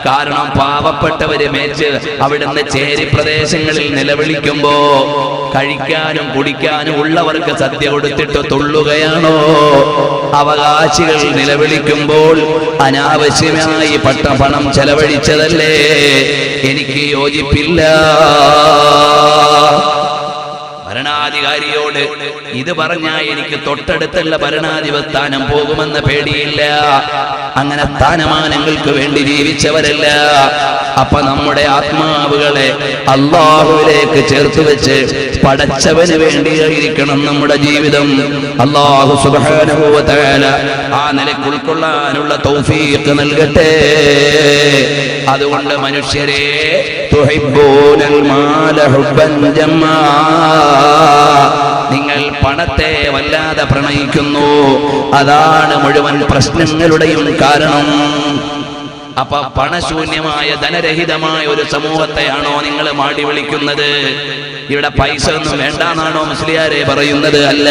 കാരണം പാവപ്പെട്ടവര് മേച്ച് അവിടുന്ന് ചേരി പ്രദേശങ്ങളിൽ നിലവിളിക്കുമ്പോ കഴിക്കാനും കുടിക്കാനും ഉള്ളവർക്ക് സദ്യ കൊടുത്തിട്ട് തുള്ളുകയാണോ? അവകാശികൾ നിലവിളിക്കുമ്പോൾ അനാവശ്യമായി പണം ചെലവഴിച്ചതല്ലേ? എനിക്ക് യോജിപ്പില്ല. ഭരണാധികാരിയോട് ഇത് പറഞ്ഞാൽ എനിക്ക് തൊട്ടടുത്തുള്ള ഭരണാധിപസ്ഥാനം പോകുമെന്ന പേടിയില്ല. അങ്ങനെ സ്ഥാനമാനങ്ങൾക്ക് വേണ്ടി ജീവിച്ചവരല്ല. അപ്പൊ നമ്മുടെ ആത്മാവുകളെ അല്ലാഹുവിലേക്ക് ചേർത്ത് വെച്ച് പടച്ചവന് വേണ്ടിയായിരിക്കണം നമ്മുടെ ജീവിതം. അല്ലാഹു സുബ്ഹാനഹു വ തആല ആ നിലയ്ക്ക് ഉൾക്കൊള്ളാനുള്ള തൗഫീഖ് നൽകട്ടെ. അതുകൊണ്ട് മനുഷ്യരെ, തുഹിബ്ബൂനൽ മാല ഹുബ്ബൻ ജമ്മാ, നിങ്ങൾ പണത്തെ വല്ലാതെ പ്രണയിക്കുന്നു. അതാണ് മുഴുവൻ പ്രശ്നങ്ങളുടെയും കാരണം. അപ്പൊ പണശൂന്യമായ ധനരഹിതമായ ഒരു സമൂഹത്തെയാണോ നിങ്ങൾ മാടി വിളിക്കുന്നത്? ഇവിടെ പൈസ ഒന്നും വേണ്ടാന്നാണോ മുസ്ലിയാരെ പറയുന്നത്? അല്ല,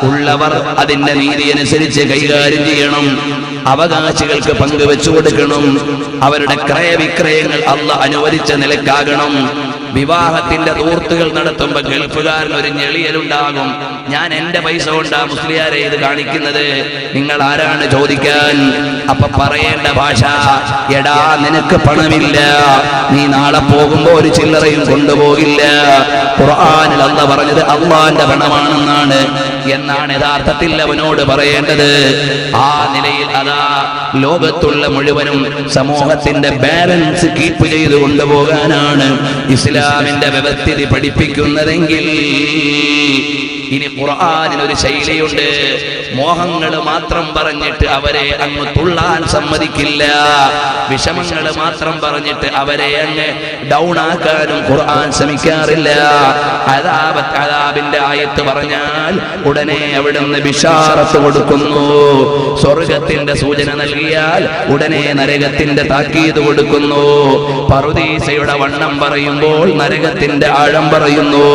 ഉള്ളവർ അതിന്റെ നീതി അനുസരിച്ച് കൈകാര്യം ചെയ്യണം. അവകാശികൾക്ക് പങ്കുവെച്ചു കൊടുക്കണം. അവരുടെ ക്രയവിക്രയങ്ങൾ അല്ലാഹ് അനുവദിച്ച നിലക്കാകണം. വിവാഹത്തിന്റെ ദൂർത്തുകൾ നടത്തുമ്പോ ഗൾഫുകാരൻ ഒരു ഞെളിയലുണ്ടാകും. ഞാൻ എന്റെ പൈസ കൊണ്ടാ മുസ്ലിയാരെ ഇത് കാണിക്കുന്നത്, നിങ്ങൾ ആരാണ് ചോദിക്കാൻ? അപ്പൊ പറയേണ്ട ഭാഷ, എടാ നിനക്ക് പണമില്ല, നീ നാളെ പോകുമ്പോ ഒരു ചില്ലറയും കൊണ്ടുപോകില്ല. ഖുർആനിൽ അല്ലാഹ് പറഞ്ഞത് അള്ളാന്റെ പണമാണെന്നാണ് എന്നാണ് യഥാർത്ഥത്തിൽ അവനോട് പറയേണ്ടത്. ആ നിലയിൽ അതാ ലോകത്തുള്ള മുഴുവനും സമൂഹത്തിന്റെ ബാലൻസ് കീപ്പ് ചെയ്തു കൊണ്ടുപോകാനാണ് ഇസ്ലാമിന്റെ വ്യവസ്ഥിതി പഠിപ്പിക്കുന്നതെങ്കിൽ, ഇനി ഖുർആനിൽ ഒരു ശൈലിയുണ്ട്. മോഹങ്ങൾ മാത്രം പറഞ്ഞിട്ട് അവരെ അങ്ങ് തുള്ളാൻ സമ്മതിക്കില്ല. വിഷമങ്ങൾ മാത്രം പറഞ്ഞിട്ട് അവരെ അങ്ങ് ഡൗൺ ആക്കാനും ഖുർആൻ ശ്രമിക്കാറില്ല. അദാബിന്റെ ആയത്ത് പറഞ്ഞാൽ ഉടനെ അവിടുന്ന് ബിശാറത്ത് കൊടുക്കുന്നു. സ്വർഗത്തിന്റെ സൂചന നൽകിയാൽ ഉടനെ നരകത്തിന്റെ താക്കീത് കൊടുക്കുന്നു. പറുദീസയുടെ വണ്ണം പറയുമ്പോൾ നരകത്തിന്റെ ആഴം പറയുന്നു.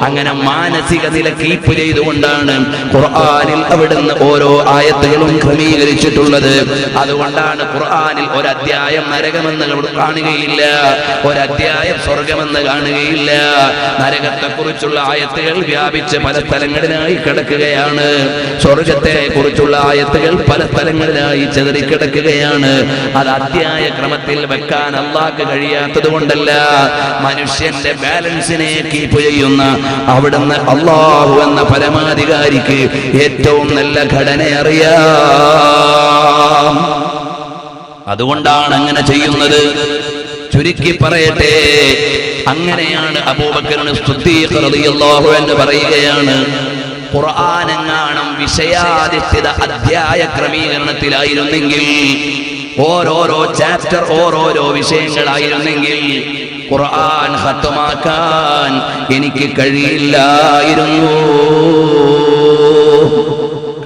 അങ്ങനെ മാനസിക നില കീപ്പ് ചെയ്തുകൊണ്ടാണ് ഖുർആനിൽ അവിടുന്ന് ഓരോ ആയത്തുകളും ക്രമീകരിച്ചിട്ടുള്ളത്. അതുകൊണ്ടാണ് ഖുർആനിൽ ഒരധ്യായം നരകമെന്ന് കാണുകയില്ല, ഒരധ്യായം സ്വർഗമെന്ന് കാണുകയില്ല. നരകത്തെ കുറിച്ചുള്ള ആയത്തുകൾ വ്യാപിച്ച് പല സ്ഥലങ്ങളിലായി കിടക്കുകയാണ്. സ്വർഗത്തെ കുറിച്ചുള്ള ആയത്തുകൾ പല സ്ഥലങ്ങളിലായി ചെതറിക്കിടക്കുകയാണ്. അത് അധ്യായ ക്രമത്തിൽ വെക്കാൻ അല്ലാഹ്ക്ക് കഴിയാത്തത് കൊണ്ടല്ല, മനുഷ്യന്റെ ബാലൻസിനെ കീപ്പ് ചെയ്യുന്ന അവിടുന്ന് അല്ലാഹു എന്ന പരമാധികാരിക്ക് ഏറ്റവും നല്ല ഘടന അറിയാം. അതുകൊണ്ടാണ് അങ്ങനെ ചെയ്യുന്നത്. ചുരുക്കി പറയട്ടെ, അങ്ങനെയാണ് അബൂബക്കർ സിദ്ദീഖ് റളിയല്ലാഹു അൻഹു പറയുകയാണ്, ഖുർആനെങ്ങാനും വിഷയാധിഷ്ഠിത അധ്യായ ക്രമീകരണത്തിലായിരുന്നെങ്കിൽ, ഓരോരോ ചാപ്റ്റർ ഓരോരോ വിഷയങ്ങളായിരുന്നെങ്കിൽ ഖുർആൻ ഖത്മാക്കാൻ എനിക്ക് കഴിയില്ലായിരുന്നു.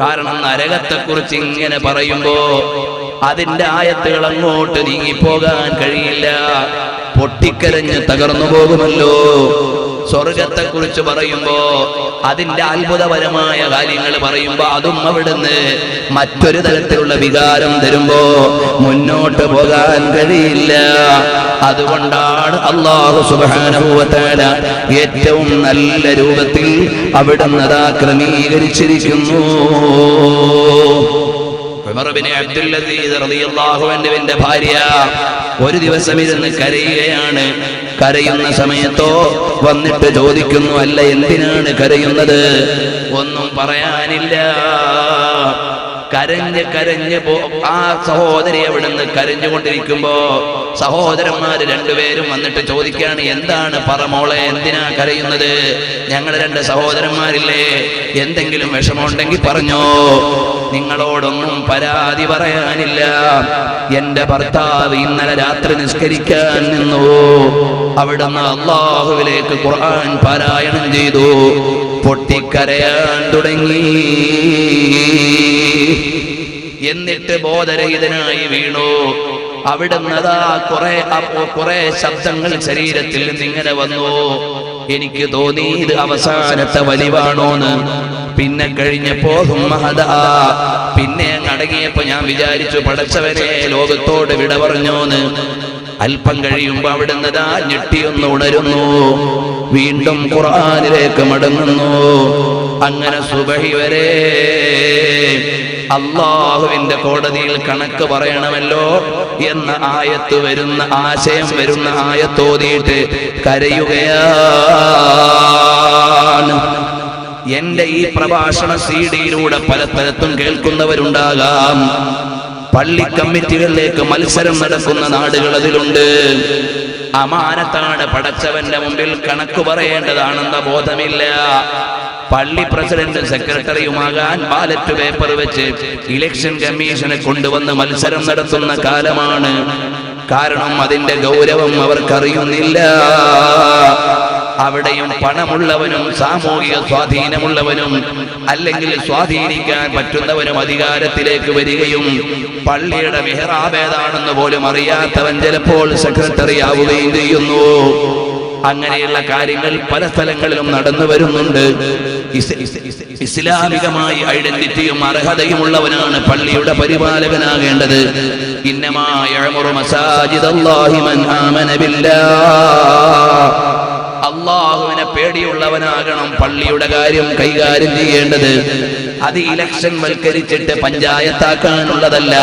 കാരണം നരകത്തെക്കുറിച്ച് ഇങ്ങനെ പറയുമ്പോ അതിന്റെ ആയത്തുകൾ അങ്ങോട്ട് നീങ്ങിപ്പോകാൻ കഴിയില്ല, പൊട്ടിക്കരഞ്ഞ് തകർന്നു പോകുമല്ലോ. സ്വർഗത്തെക്കുറിച്ച് പറയുമ്പോ അതിന്റെ അത്ഭുതപരമായ കാര്യങ്ങൾ പറയുമ്പോ അതും അവിടുന്ന് മറ്റൊരു തരത്തിലുള്ള വികാരം തരുമ്പോ മുന്നോട്ട് പോകാൻ കഴിയില്ല. അതുകൊണ്ടാണ് അല്ലാഹു സുബ്ഹാനഹു വ തആല ഏറ്റവും നല്ല രൂപത്തിൽ അവിടുന്ന് അതാ ക്രമീകരിച്ചിരിക്കുന്നു. ഉമർ ബിൻ അബ്ദുൽ അസീസ് റളിയല്ലാഹു അൻഹുവിന്റെ ഭാര്യ ഒരു ദിവസം ഇരുന്ന് കരയുകയാണ്. കരയുന്ന സമയത്തോ വന്നിട്ട് ചോദിക്കുന്നു, അല്ല എന്തിനാണ് കരയുന്നത്? ഒന്നും പറയാനില്ല. കരഞ്ഞ് കരഞ്ഞ് ആ സഹോദരി അവിടുന്ന് കരഞ്ഞുകൊണ്ടിരിക്കുമ്പോ സഹോദരന്മാര് രണ്ടുപേരും വന്നിട്ട് ചോദിക്കാണ്, എന്താണ് പറമോളെ, എന്തിനാ കരയുന്നത്? ഞങ്ങൾ രണ്ട് സഹോദരന്മാരില്ലേ, എന്തെങ്കിലും വിഷമമുണ്ടെങ്കിൽ പറഞ്ഞോ, നിങ്ങളോടൊന്നും പരാതി പറയാനില്ല. എന്റെ ഭർത്താവ് ഇന്നലെ രാത്രി നിസ്കരിക്കാൻ നിന്നു, അവിടുന്ന് അല്ലാഹുവിലേക്ക് ഖുർആൻ പാരായണം ചെയ്തു, പൊട്ടിക്കരയാൻ തുടങ്ങി. എന്നിട്ട് ബോധരഹിതനായി വീണു. അവിടുന്ന് അതാ കുറെ ശബ്ദങ്ങൾ ശരീരത്തിൽ നിന്നിങ്ങനെ വന്നു. എനിക്ക് തോന്നി ഇത് അവസാനത്തെ വലിവാണോന്ന്. പിന്നെ കഴിഞ്ഞപ്പോ പിന്നെ അടങ്ങിയപ്പോ ഞാൻ വിചാരിച്ചു പടച്ചവനെ ലോകത്തോട് വിട പറഞ്ഞോന്ന്. അല്പം കഴിയുമ്പോ അവിടുന്ന് ഞെട്ടിയൊന്ന് ഉണരുന്നു, വീണ്ടും ഖുർആനിലേക്ക് മടങ്ങുന്നു. അങ്ങനെ സുബഹി വരെ അല്ലാഹുവിന്റെ കോടതിയിൽ കണക്ക് പറയണമല്ലോ എന്ന ആയത്ത് വരുന്ന ആശയം വരുന്ന ആയത്തോതിയിട്ട് കരയുകയാണ്. എന്റെ ഈ പ്രഭാഷണ സീഡിയിലൂടെ പല സ്ഥലത്തും കേൾക്കുന്നവരുണ്ടാകാം. പള്ളി കമ്മിറ്റികളിലേക്ക് മത്സരം നടക്കുന്ന നാടുകൾ അതിലുണ്ട്. അമാനത്താണ്, പടച്ചവന്റെ മുമ്പിൽ കണക്ക് പറയേണ്ടതാണെന്ന ബോധമില്ല. പള്ളി പ്രസിഡന്റ് സെക്രട്ടറിയുമാകാൻ ബാലറ്റ് പേപ്പർ വെച്ച് ഇലക്ഷൻ കമ്മീഷനെ കൊണ്ടുവന്ന് മത്സരം നടത്തുന്ന കാലമാണ്. കാരണം അതിന്റെ ഗൗരവം അവർക്കറിയുന്നില്ല. അവിടെയും പണമുള്ളവനും സാമൂഹിക സ്വാധീനമുള്ളവനും അല്ലെങ്കിൽ സ്വാധീനിക്കാൻ പറ്റുന്നവനും അധികാരത്തിലേക്ക് വരികയും പള്ളിയുടെ മിഹ്റാബ് ഏതാണെന്ന് പോലും അറിയാത്തവൻ ചിലപ്പോൾ സെക്രട്ടറി ആവുകയും ചെയ്യുന്നു. അങ്ങനെയുള്ള കാര്യങ്ങൾ പല സ്ഥലങ്ങളിലും നടന്നു വരുന്നുണ്ട്. ഇസ്ലാമികമായി ഐഡന്റിറ്റിയും അർഹതയുമുള്ളവനാണ് പള്ളിയുടെ പരിപാലകനാകേണ്ടത്. ഇന്നമാ യഅ്മുറു മസാജിദല്ലാഹി മൻ ആമന ബില്ലാഹ്. അല്ലാഹുവിനെ പേടിയുള്ളവനാകണം പള്ളിയുടെ കാര്യം കൈകാര്യം ചെയ്യേണ്ടത്. അത് ഇലക്ഷൻ വൽക്കരിച്ചിട്ട് പഞ്ചായത്താക്കാനുള്ളതല്ല,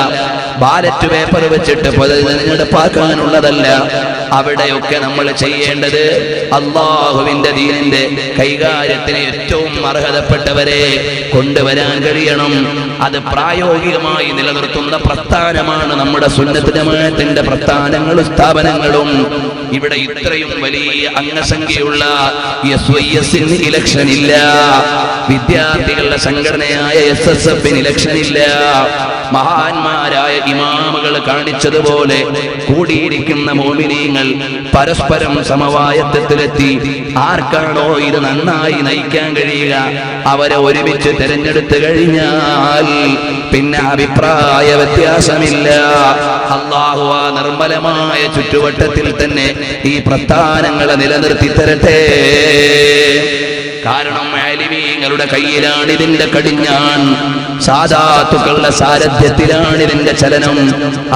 ബാലറ്റ് പേപ്പർ വെച്ചിട്ട് തെരഞ്ഞെടുപ്പാക്കാനുള്ളതല്ല. അവിടെയൊക്കെ നമ്മൾ ചെയ്യേണ്ടത് അല്ലാഹുവിന്റെ ദീനിന്റെ കൈകാര്യത്തിന് ഏറ്റവും അർഹതപ്പെട്ടവരെ കൊണ്ടുവരാൻ കഴിയണം. അത് പ്രായോഗികമായി നിലനിർത്തുന്ന പ്രസ്ഥാനമാണ് നമ്മുടെ സുന്നത്ത് ജമാഅത്തിന്റെ പ്രസ്ഥാനങ്ങളും സ്ഥാപനങ്ങളും. ഇവിടെ ഇത്രയും വലിയ അംഗസംഖ്യയുള്ള SYS ഇലക്ഷൻ ഇല്ല, വിദ്യാർത്ഥികളുടെ സംഘടനയായ SSF ഇലക്ഷൻ ഇല്ല. മഹാന്മാരായ ഇമാമുകൾ കാണിച്ചതുപോലെ കൂടിയിരിക്കുന്ന മോമിനീങ്ങൾ പരസ്പരം സമവായത്വത്തിലെത്തി ആർക്കാണോ ഇത് നന്നായി നയിക്കാൻ കഴിയുക അവരെ ഒരുമിച്ച് തിരഞ്ഞെടുത്തു കഴിഞ്ഞാൽ പിന്നെ അഭിപ്രായ വ്യത്യാസമില്ല. അല്ലാഹു ആ നിർമ്മലമായ ചുറ്റുവട്ടത്തിൽ തന്നെ ഈ പ്രസ്ഥാനങ്ങളെ നിലനിർത്തി തരട്ടെ. കാരണം ആലിമീങ്ങളുടെ കയ്യിലാണ് ഇതിന്റെ കടിഞ്ഞാൺ, സാദാത്തുക്കളുടെ സാരഥ്യത്തിലാണ് ഇതിന്റെ ചലനം.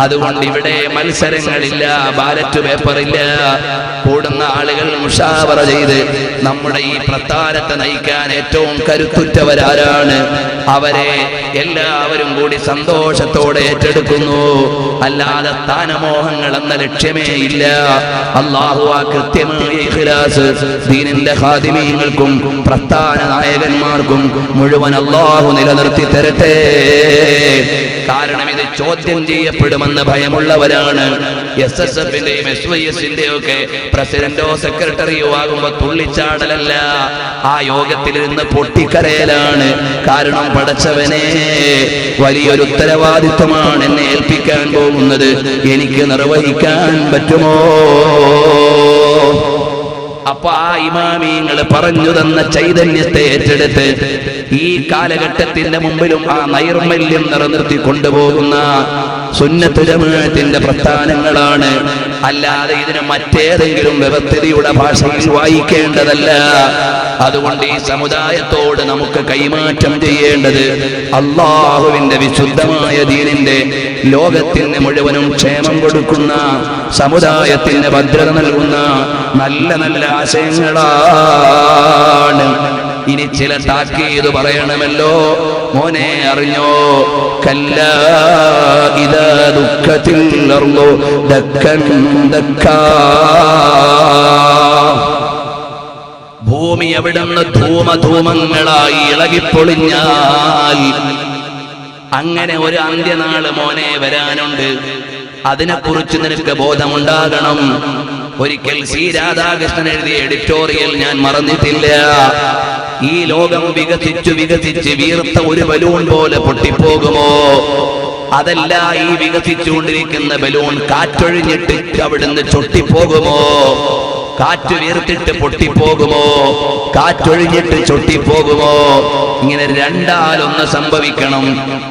അതുകൊണ്ട് ഇവിടെ മത്സരങ്ങളില്ല, ബാലറ്റ് പേപ്പറില്ല. കൂടുന്ന ആളുകൾ മുഷാവറ ചെയ്ത് നമ്മുടെ ഈ പ്രസ്ഥാനത്തെ നയിക്കാൻ ഏറ്റവും കരുത്തുറ്റവരാരാണ് അവരെ എല്ലാവരും കൂടി സന്തോഷത്തോടെ ഏറ്റെടുക്കുന്നു. അല്ലാതെ സ്ഥാനമോഹങ്ങൾ എന്ന ലക്ഷ്യമേ ഇല്ല. അല്ലാഹു ആ കൃത്യമായ ഇഖ്ലാസ് ദീനിന്റെ ഖാദിമീങ്ങൾക്കും പ്രസ്ഥാന നായകന്മാർക്കും മുഴുവൻ അല്ലാഹു നിലനിർത്തി തരട്ടെ. കാരണം ഇത് ചോദ്യം ചെയ്യപ്പെടുമെന്ന് ഭയമുള്ളവരാണ്. SSFന്റെയും SYSന്റെയും ഒക്കെ പ്രസിഡന്റോ സെക്രട്ടറിയോ ആകുമ്പോ തുള്ളിച്ചാടലല്ല, ആ യോഗത്തിൽ നിന്ന് പൊട്ടിക്കരയലാണ്. കാരണം പടച്ചവനെ, വലിയൊരു ഉത്തരവാദിത്വമാണ് എന്നെ ഏൽപ്പിക്കാൻ പോകുന്നത്, എനിക്ക് നിർവഹിക്കാൻ പറ്റുമോ? അപ്പൊ ആ ഇമാമിങ്ങൾ പറഞ്ഞു തന്ന ചൈതന്യത്തെ ഏറ്റെടുത്ത് ഈ കാലഘട്ടത്തിന്റെ മുമ്പിലും ആ നൈർമല്യം നിലനിർത്തി കൊണ്ടുപോകുന്ന സുന്നത്ത് ജമാഅത്തിന്റെ പ്രസ്ഥാനങ്ങളാണ്. അല്ലാതെ ഇതിന് മറ്റേതെങ്കിലും വ്യവസ്ഥിതിയുടെ ഭാഷയിൽ വായിക്കേണ്ടതല്ല. അതുകൊണ്ട് ഈ സമുദായത്തോട് നമുക്ക് കൈമാറ്റം ചെയ്യേണ്ടത് അല്ലാഹുവിന്റെ വിശുദ്ധമായ ദീനിന്റെ ലോകത്തിന് മുഴുവനും ക്ഷേമം കൊടുക്കുന്ന, സമുദായത്തിന് ഭദ്രത നൽകുന്ന നല്ല നല്ല ആശയങ്ങളാണ്. ഇനി ചില താക്കീത് പറയണമല്ലോ. മോനെ അറിഞ്ഞോ, കല്ലാ ഇദാ ദുഃഖത്തിൽ അർളു ദക്കൻ ദക്കാ. ഭൂമി അവിടുന്ന് ധൂമധൂമങ്ങളായി ഇളകിപ്പൊളിഞ്ഞാൽ അങ്ങനെ ഒരു അന്ത്യനാള് മോനെ വരാനുണ്ട്. അതിനെക്കുറിച്ച് നിനക്ക് ബോധമുണ്ടാകണം. ഒരിക്കൽ C രാധാകൃഷ്ണൻ എഴുതിയ എഡിറ്റോറിയൽ ഞാൻ മറന്നിട്ടില്ല. ഈ ലോകം വികസിച്ചു വികസിച്ച് വീർത്ത ഒരു ബലൂൺ പോലെ പൊട്ടിപ്പോകുമോ? അതല്ല, ഈ വികസിച്ചുകൊണ്ടിരിക്കുന്ന ബലൂൺ കാറ്റൊഴിഞ്ഞിട്ട് അവിടുന്ന് ചൊട്ടിപ്പോകുമോ? കാറ്റ് വീർത്തിട്ട് പൊട്ടിപ്പോകുമോ? കാറ്റൊഴിഞ്ഞിട്ട് ചൊട്ടിപ്പോകുമോ? ഇങ്ങനെ രണ്ടാലൊന്ന് സംഭവിക്കണം.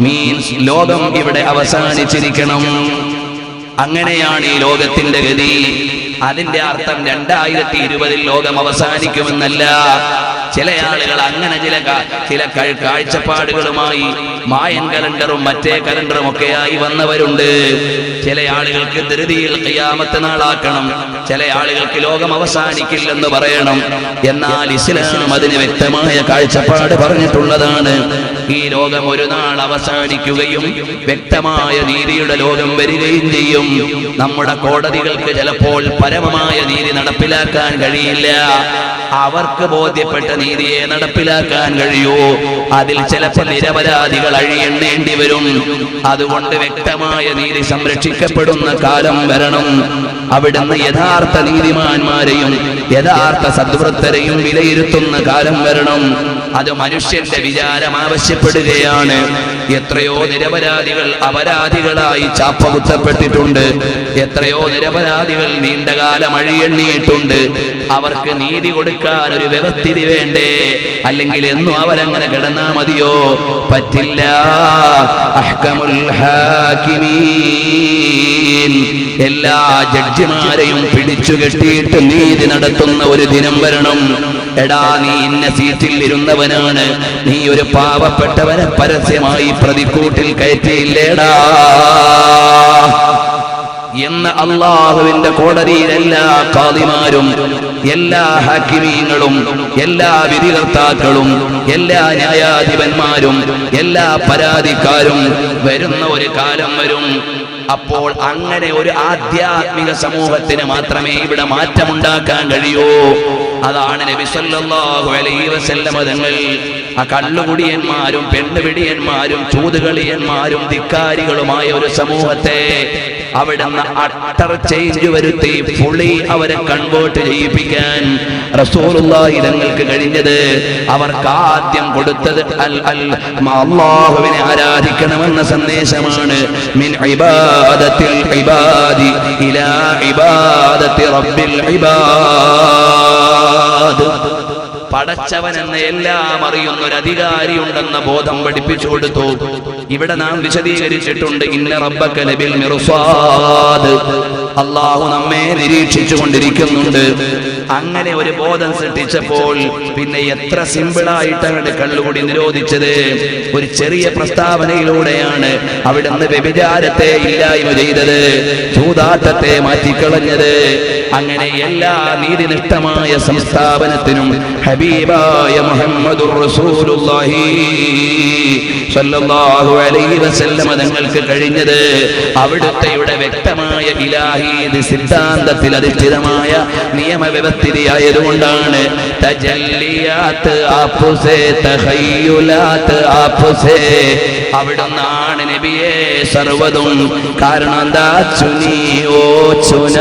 മീൻസ് ലോകം ഇവിടെ അവസാനിച്ചിരിക്കണം. അങ്ങനെയാണ് ഈ ലോകത്തിന്റെ ഗതി. അതിന്റെ അർത്ഥം 2020 ലോകം അവസാനിക്കുമെന്നല്ല. ചില ആളുകൾ അങ്ങനെ ചില കാഴ്ചപ്പാടുകളുമായി മായൻ കലണ്ടറും മറ്റേ കലണ്ടറും ഒക്കെയായി വന്നവരുണ്ട്. ചില ആളുകൾക്ക് ധൃതിയിൽ ഖിയാമത്ത് നാളാക്കണം, ചില ആളുകൾക്ക് ലോകം അവസാനിക്കില്ലെന്ന് പറയണം. എന്നാൽ ഇസ്ലാം അതിന് വ്യക്തമായ കാഴ്ചപ്പാട് പറഞ്ഞിട്ടുള്ളതാണ്. ഈ ലോകം ഒരു നാൾ അവസാനിക്കുകയും വ്യക്തമായ നീതിയുടെ ലോകം വരികയും ചെയ്യും. നമ്മുടെ കോടതികൾക്ക് ചിലപ്പോൾ പരമമായ നീതി നടപ്പിലാക്കാൻ കഴിയില്ല. അവർക്ക് ബോധ്യപ്പെട്ട നീതിയെ നടപ്പിലാക്കാൻ കഴിയൂ. അതിൽ ചിലപ്പോൾ നിരപരാധികൾ അഴിയെണ്ണേണ്ടി വരും. അതുകൊണ്ട് വ്യക്തമായ നീതി സംരക്ഷിക്കപ്പെടുന്ന കാലം വരണം. അവിടുന്ന് യഥാർത്ഥ നീതിമാന്മാരെയും യഥാർത്ഥ സദ്വൃത്തരെയും വിലയിരുത്തുന്ന കാലം വരണം. അത് മനുഷ്യന്റെ വിചാരം ആവശ്യപ്പെടുകയാണ്. എത്രയോ നിരപരാധികൾ അപരാധികളായി ചാപ്പകുത്തപ്പെട്ടിട്ടുണ്ട്. എത്രയോ നിരപരാധികൾ നീണ്ടകാലം അഴിയെണ്ണിയിട്ടുണ്ട്. അവർക്ക് നീതി കൊടുക്കാൻ ഒരു വ്യവസ്ഥിതി വേണ്ടേ? അല്ലെങ്കിൽ എന്നും അവരങ്ങനെ കിടന്നാ മതിയോ? പറ്റില്ല. അഹ്കമുൽ ഹാകിമീൻ, എല്ലാ ജഡ്ജിമാരെയും പിടിച്ചു കെട്ടിയിട്ട് നീതി നടത്തുന്ന ഒരു ദിനം വരണം. എടാ, നീ ഇന്ന സീറ്റിൽ ഇരുന്നവനാണ്, നീ ഒരു പാവപ്പെട്ടവനെ പരസ്യമായി പ്രതിക്കൂട്ടിൽ കയറ്റിയില്ലേടാ എന്ന് അള്ളാഹുവിന്റെ കോടതിയിൽ എല്ലാ ഖാദിമാരും എല്ലാ ഹാക്കിമീങ്ങളും എല്ലാ വിധികർത്താക്കളും എല്ലാ ന്യായാധിപന്മാരും എല്ലാ പരാതിക്കാരും വരുന്ന ഒരു കാലം വരും. അപ്പോൾ അങ്ങനെ ഒരു ആധ്യാത്മിക സമൂഹത്തിന് മാത്രമേ ഇവിടെ മാറ്റമുണ്ടാക്കാൻ കഴിയൂ. അതാണ് നബി സല്ലല്ലാഹു അലൈഹി വസല്ലം തങ്ങൾ ആ കള്ളുകുടിയന്മാരും പെണ്ണുപിടിയന്മാരും ചൂതുകളിയന്മാരും ധിക്കാരികളുമായ ഒരു സമൂഹത്തെ അവിടുന്ന് അട്ടർ ചേഞ്ച് വരുത്തി ഫുള്ളി അവരെ കൺവേർട്ട് ചെയ്യിപ്പിക്കാൻ റസൂലുള്ളാഹി തങ്ങൾക്ക് കഴിഞ്ഞത്. അവർക്ക് ആദ്യം കൊടുത്തത് അല്ലാഹുവിനെ ആരാധിക്കണമെന്ന സന്ദേശമാണ്. മിൻ ഇബാദത്തിൽ ഇബാദി ഇലാ ഇബാദത്തി റബ്ബിൽ ഇബാദ്. പടച്ചവനെന്ന് എല്ലാം അറിയുന്ന ഒരു അധികാരി ഉണ്ടെന്ന ബോധം പഠിപ്പിച്ചു കൊടുത്തു. ഇവിടെ നാം വിശദീകരിച്ചിട്ടുണ്ട്. ഇന്ന റബ്ബക ലബിൽ മിർസാദ്, അല്ലാഹു നമ്മെ നിരീക്ഷിച്ചു കൊണ്ടിരിക്കുന്നുണ്ട്. അങ്ങനെ ഒരു ബോധം സൃഷ്ടിച്ചപ്പോൾ പിന്നെ എത്ര സിമ്പിളായിട്ടാണ് കള്ളുകൂടി നിരോധിച്ചത്. ഒരു ചെറിയ പ്രസ്താവനയിലൂടെയാണ് അവിടുന്ന് വ്യഭിചാരത്തെ ഇല്ലായ്മ ചെയ്തത്, ചൂതാട്ടത്തെ മാറ്റിക്കളഞ്ഞത്. അങ്ങനെ എല്ലാ നീതിനിഷ്ഠമായ സംസ്ഥാപനത്തിനും ഹബീബായ മുഹമ്മദുർ റസൂലുള്ളാഹി സ്വല്ലല്ലാഹു അലൈഹി വസല്ലം തങ്ങൾക്ക് കഴിഞ്ഞത് അവിടുത്തെയുടെ വ്യക്തമായ ഇലാഹി സിദ്ധാന്തത്തിൽ അധിഷ്ഠിതമായ നിയമവ്യവസ്ഥിതിയായതുകൊണ്ടാണ്. തജല്ലിയാത്ത് ആപ്സേ തഖയ്യുലാത്ത് ആപ്സേ, അവിടുന്നാണ് നബിയെ സർവ്വതും. കാരണം എന്താ? ചുനിയോ ചുന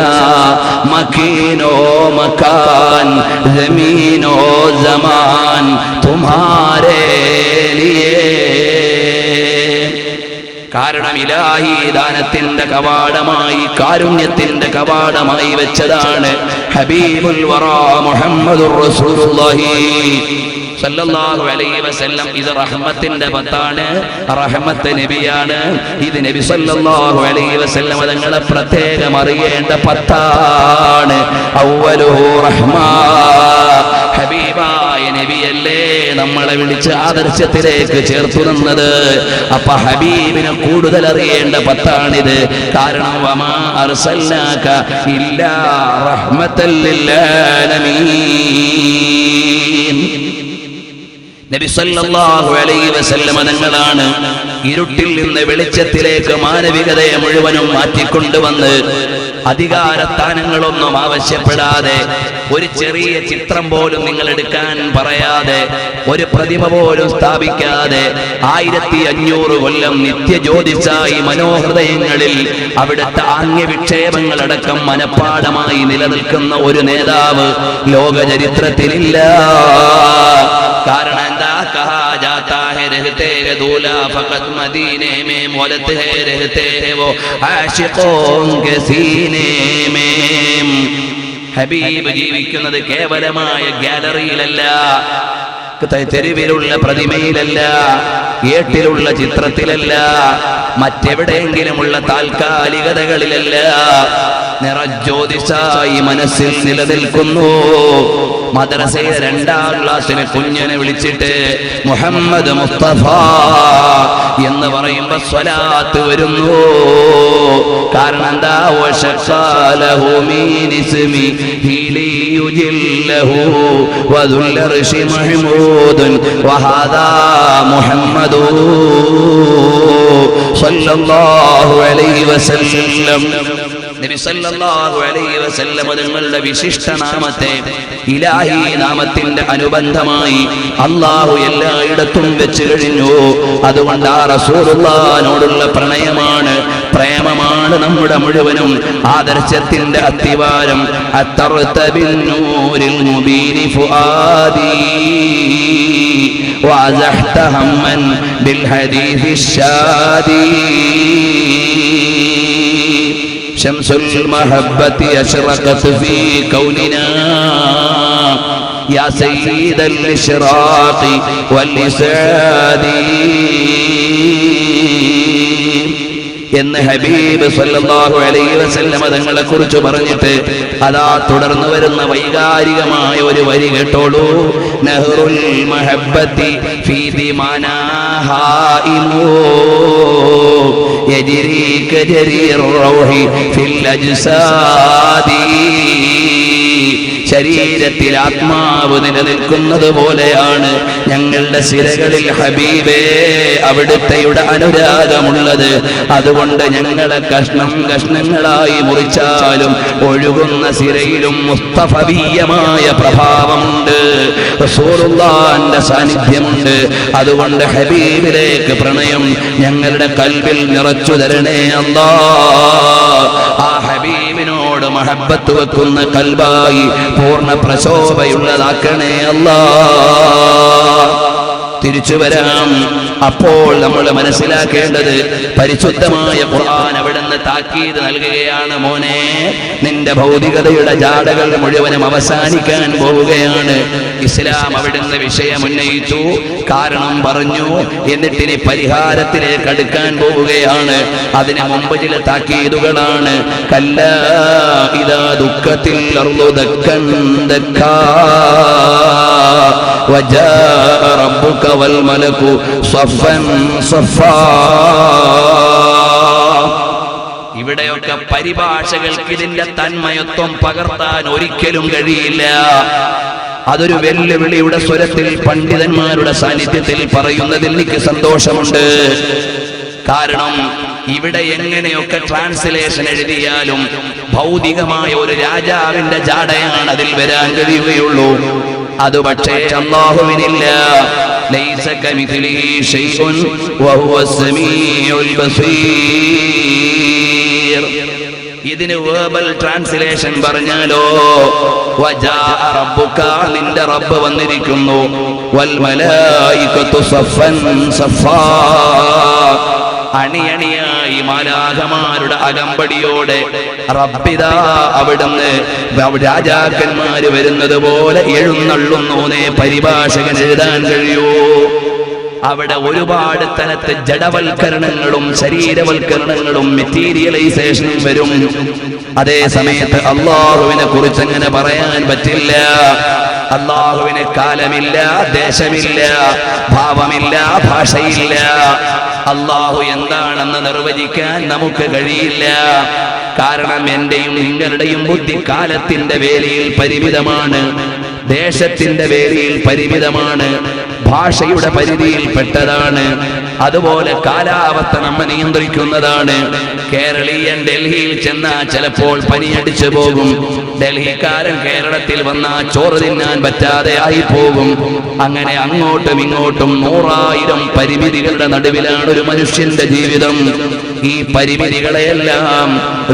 മക്കീനോ മക്കാൻ ജമീനോ ജമാൻ തുമ്ഹാരേ ലിയേ. കാരണം ഇലാഹി ദാനത്തിന്റെ കവാടമായി കാരുണ്യത്തിന്റെ കവാടമായി വെച്ചതാണ് ഹബീബുൽ വറാ മുഹമ്മദുർ റസൂലുള്ളാഹി സല്ലല്ലാഹു അലൈഹി വസല്ലം. ഇത് റഹ്മത്തിന്റെ പത്താണ്, റഹ്മത്ത് നബിയാണ്. ഇത് നബി സല്ലല്ലാഹു അലൈഹി വസല്ലം തങ്ങളെ പ്രത്യേകം അറിയേണ്ട പത്താണ്. അവ്വലുഹു റഹ്മാ, ഹബീബായ നബിയല്ലേ നമ്മളെ വിളിച്ച് ആദർശത്തിലേക്ക് ചേർത്തു തന്നത്. അപ്പൊ ഹബീബിനെ കൂടുതൽ അറിയേണ്ട പത്താണിത്. കാരണം വമാ അർസൽനാക ഇല്ലാ റഹ്മത്തൽ ലിൽ ആലമീൻ. നബി സല്ലല്ലാഹു അലൈഹി വസല്ലം തങ്ങളാണ് ഇരുട്ടിൽ നിന്ന് വെളിച്ചത്തിലേക്ക് മാനവികതയെ മുഴുവനും മാറ്റിക്കൊണ്ടുവന്ന് അധികാരസ്ഥാനങ്ങളൊന്നും ആവശ്യപ്പെടാതെ, ഒരു ചെറിയ ചിത്രം പോലും നിങ്ങൾ എടുക്കാൻ പറയാതെ, ഒരു പ്രതിമ പോലും സ്ഥാപിക്കാതെ 1500 കൊല്ലം നിത്യജ്യോതിസായി മനോഹൃദയങ്ങളിൽ അവിടുത്തെ ആംഗ്യവിക്ഷേപങ്ങളടക്കം മനഃപ്പാടമായി നിലനിൽക്കുന്ന ഒരു നേതാവ് ലോക ചരിത്രത്തിലില്ല. കാരണം എന്താ? കഹാ ജാതാ high രഹ്തേ high ദൂല ഫഖത് മദീനെ may മൗലത് high രഹ്തേ high വോ ആശിഖോൻ കെ സീനെ മേ. ഹബീബ് ജീവിക്കുന്നത് കേവലമായ ഗാലറിയിലല്ല, തെരുവിലുള്ള പ്രതിമയിലല്ല, ഏട്ടിലുള്ള ചിത്രത്തിലല്ല, മറ്റെവിടെയെങ്കിലുമുള്ള താൽക്കാലികതകളിലല്ല, നിറജ്യോതിസായി മനസ്സിൽ നിലനിൽക്കുന്നു. മദ്രസയിലെ 2ാം ക്ലാസ്സിലെ കുഞ്ഞിനെ വിളിച്ചിട്ട് മുഹമ്മദ് മുസ്തഫ എന്ന് പറയുമ്പോ സ്വലാത്ത് വരുന്നു. കാരണം എന്താ? നബി സല്ലല്ലാഹു അലൈഹി വസല്ലം തങ്ങളുടെ വിശിഷ്ട നാമത്തെ ഇലാഹി നാമത്തിന്റെ അനുബന്ധമായി അല്ലാഹു എല്ലായിടത്തും വെച്ച് കഴിഞ്ഞു. അതുകൊണ്ട് ആ റസൂലുള്ളാഹിനോടുള്ള പ്രേമമാണ് നമ്മുടെ മുഴുവനും ആദർശത്തിന്റെ അത്തിവാരം. അത്തർതബിന്നൂരിൽ മുബീനി ഫുആദി വഅസഹ്ത ഹമ്മൻ ബിൽ ഹദീസി ഷാദി ശംസുൽ മഹബ്ബത്തി അശ്റഖത് ഫീ കൗനിനാ യാ സയ്യിദൽ ഇശ്റാഖി വൽ ഇസാദി എന്ന് ഹബീബ് സല്ലല്ലാഹു അലൈഹി വസല്ലം തങ്ങളെ കുറിച്ച് പറഞ്ഞിട്ട് അതാ തുടർന്ന് വരുന്ന വൈകാരികമായ ഒരു വരി കേട്ടോളൂ. നഹ്റുൽ മഹബ്ബത്തി ഫീ ദിമാനാഹാ ഇമൂ യജ്രി കജരീർ റൗഹി ഫിൽ അജ്സാദി. ശരീരത്തിൽ ആത്മാവ് നിലനിൽക്കുന്നത് പോലെയാണ് ഞങ്ങളുടെ സിരകളിൽ ഹബീബേ അവിടുത്തെയുടെ അനുരാഗമുള്ളത്. അതുകൊണ്ട് ഞങ്ങളെ കഷ്ണങ്ങളായി മുറിച്ചാലും ഒഴുകുന്ന സിരയിലും മുസ്തഫവീയമായ പ്രഭാവമുണ്ട്, റസൂലുള്ളാഹിന്റെ സാന്നിധ്യമുണ്ട്. അതുകൊണ്ട് ഹബീബിലേക്ക് പ്രണയം ഞങ്ങളുടെ കൽബിൽ നിറച്ചു തരണേ അല്ലാഹ്. ആ ഹബീബിനോട് മഹബ്ബത്ത് വെക്കുന്ന കൽബായി പൂർണ്ണ പ്രശോഭയുള്ളതാക്കണേ അല്ലാഹ്. തിരിച്ചു വരാം. അപ്പോൾ നമ്മൾ മനസ്സിലാക്കേണ്ടത് പരിശുദ്ധമായ ഖുർആൻ അവിടുന്ന് താക്കീത് നൽകുകയാണ്. മോനെ, നിന്റെ ഭൗതികതയുടെ ജാടകൾ മുഴുവനും അവസാനിക്കാൻ പോവുകയാണ്. ഇസ്ലാം അവിടുന്ന് വിഷയം ഉന്നയിച്ചു, കാരണം പറഞ്ഞു, എന്നിട്ടിനി പരിഹാരത്തിലേക്ക് അടുക്കാൻ പോവുകയാണ്. അതിന് മുമ്പ് ചില താക്കീതുകളാണ്. കല്ലാ ഇദാ ദുഃഖത്തിൽ അർളു ദക്കൻ ദക്കാ വജാഅ റബ്ബുക വൽ മലകു സഫൻ സഫാ. ഇവിടെയൊക്കെ പരിഭാഷകൾക്ക് ഇതിന്റെ തന്മയത്വം പകർത്താൻ ഒരിക്കലും കഴിയില്ല. അതൊരു വെല്ലുവിളിയുടെ സ്വരത്തിൽ പണ്ഡിതന്മാരുടെ സാന്നിധ്യത്തിൽ പറയുന്നതിൽ എനിക്ക് സന്തോഷമുണ്ട്. കാരണം ഇവിടെ എങ്ങനെയൊക്കെ ട്രാൻസ്ലേഷൻ എഴുതിയാലും ഭൗതികമായ ഒരു രാജാവിന്റെ ജാടയാണ് അതിൽ വരാൻ കഴിയുകയുള്ളൂ. അത് പക്ഷേ അല്ലാഹുവിനില്ല. ലൈസ കമിഥ്ലിഹി ശൈഉൻ വഹുവസ് സമീഉൽ ബസീർ. ഇതിന് വേർബൽ ട്രാൻസ്ലേഷൻ പറഞ്ഞാലോ വജാഅ റബ്ബുക, നിന്റെ റബ്ബ് വന്നിരിക്കുന്നു, വൽ മലായികതു സഫൻ സഫാ, അണിയണിയായി മാലാഖമാരുടെ അകമ്പടിയോടെ റബ്ബിദാ അവിടുന്ന് രാജാക്കന്മാര് വരുന്നത് പോലെ എഴുന്നള്ളുന്നൂന്നേ പരിഭാഷകൻ എഴുതാൻ കഴിയൂ. അവിടെ ഒരുപാട് തരത്തെ ജഡവൽക്കരണങ്ങളും ശരീരവൽക്കരണങ്ങളും മെറ്റീരിയലൈസേഷനും വരും. അതേ സമയത്ത് അല്ലാഹുവിനെ കുറിച്ച് അങ്ങനെ പറയാൻ പറ്റില്ല. അല്ലാഹുവിന് കാലമില്ല, ദേശമില്ല, ഭാവമില്ല, ഭാഷയില്ല. അല്ലാഹു എന്താണെന്ന് നിർവചിക്കാൻ നമുക്ക് കഴിയില്ല. കാരണം എന്റെയും നിങ്ങളുടെയും ബുദ്ധി കാലത്തിന്റെ വേലിയിൽ പരിമിതമാണ്, ദേശത്തിന്റെ വേലിയിൽ പരിമിതമാണ്, ഭാഷയുടെ പരിധിയിൽ പെട്ടതാണ്. അതുപോലെ കാലാവസ്ഥ നമ്മെ നിയന്ത്രിക്കുന്നതാണ്. കേരളീയൻ ഡൽഹിയിൽ ചെന്നാൽ ചിലപ്പോൾ പനിയടിച്ചു പോകും. ഡൽഹിക്കാരൻ കേരളത്തിൽ വന്നാൽ ചോറ് തിന്നാൻ പറ്റാതെ ആയി പോകും. അങ്ങനെ അങ്ങോട്ടും ഇങ്ങോട്ടും 100,000 പരിമിതികളുടെ നടുവിലാണ് ഒരു മനുഷ്യന്റെ ജീവിതം. ഈ പരിമിതികളെയെല്ലാം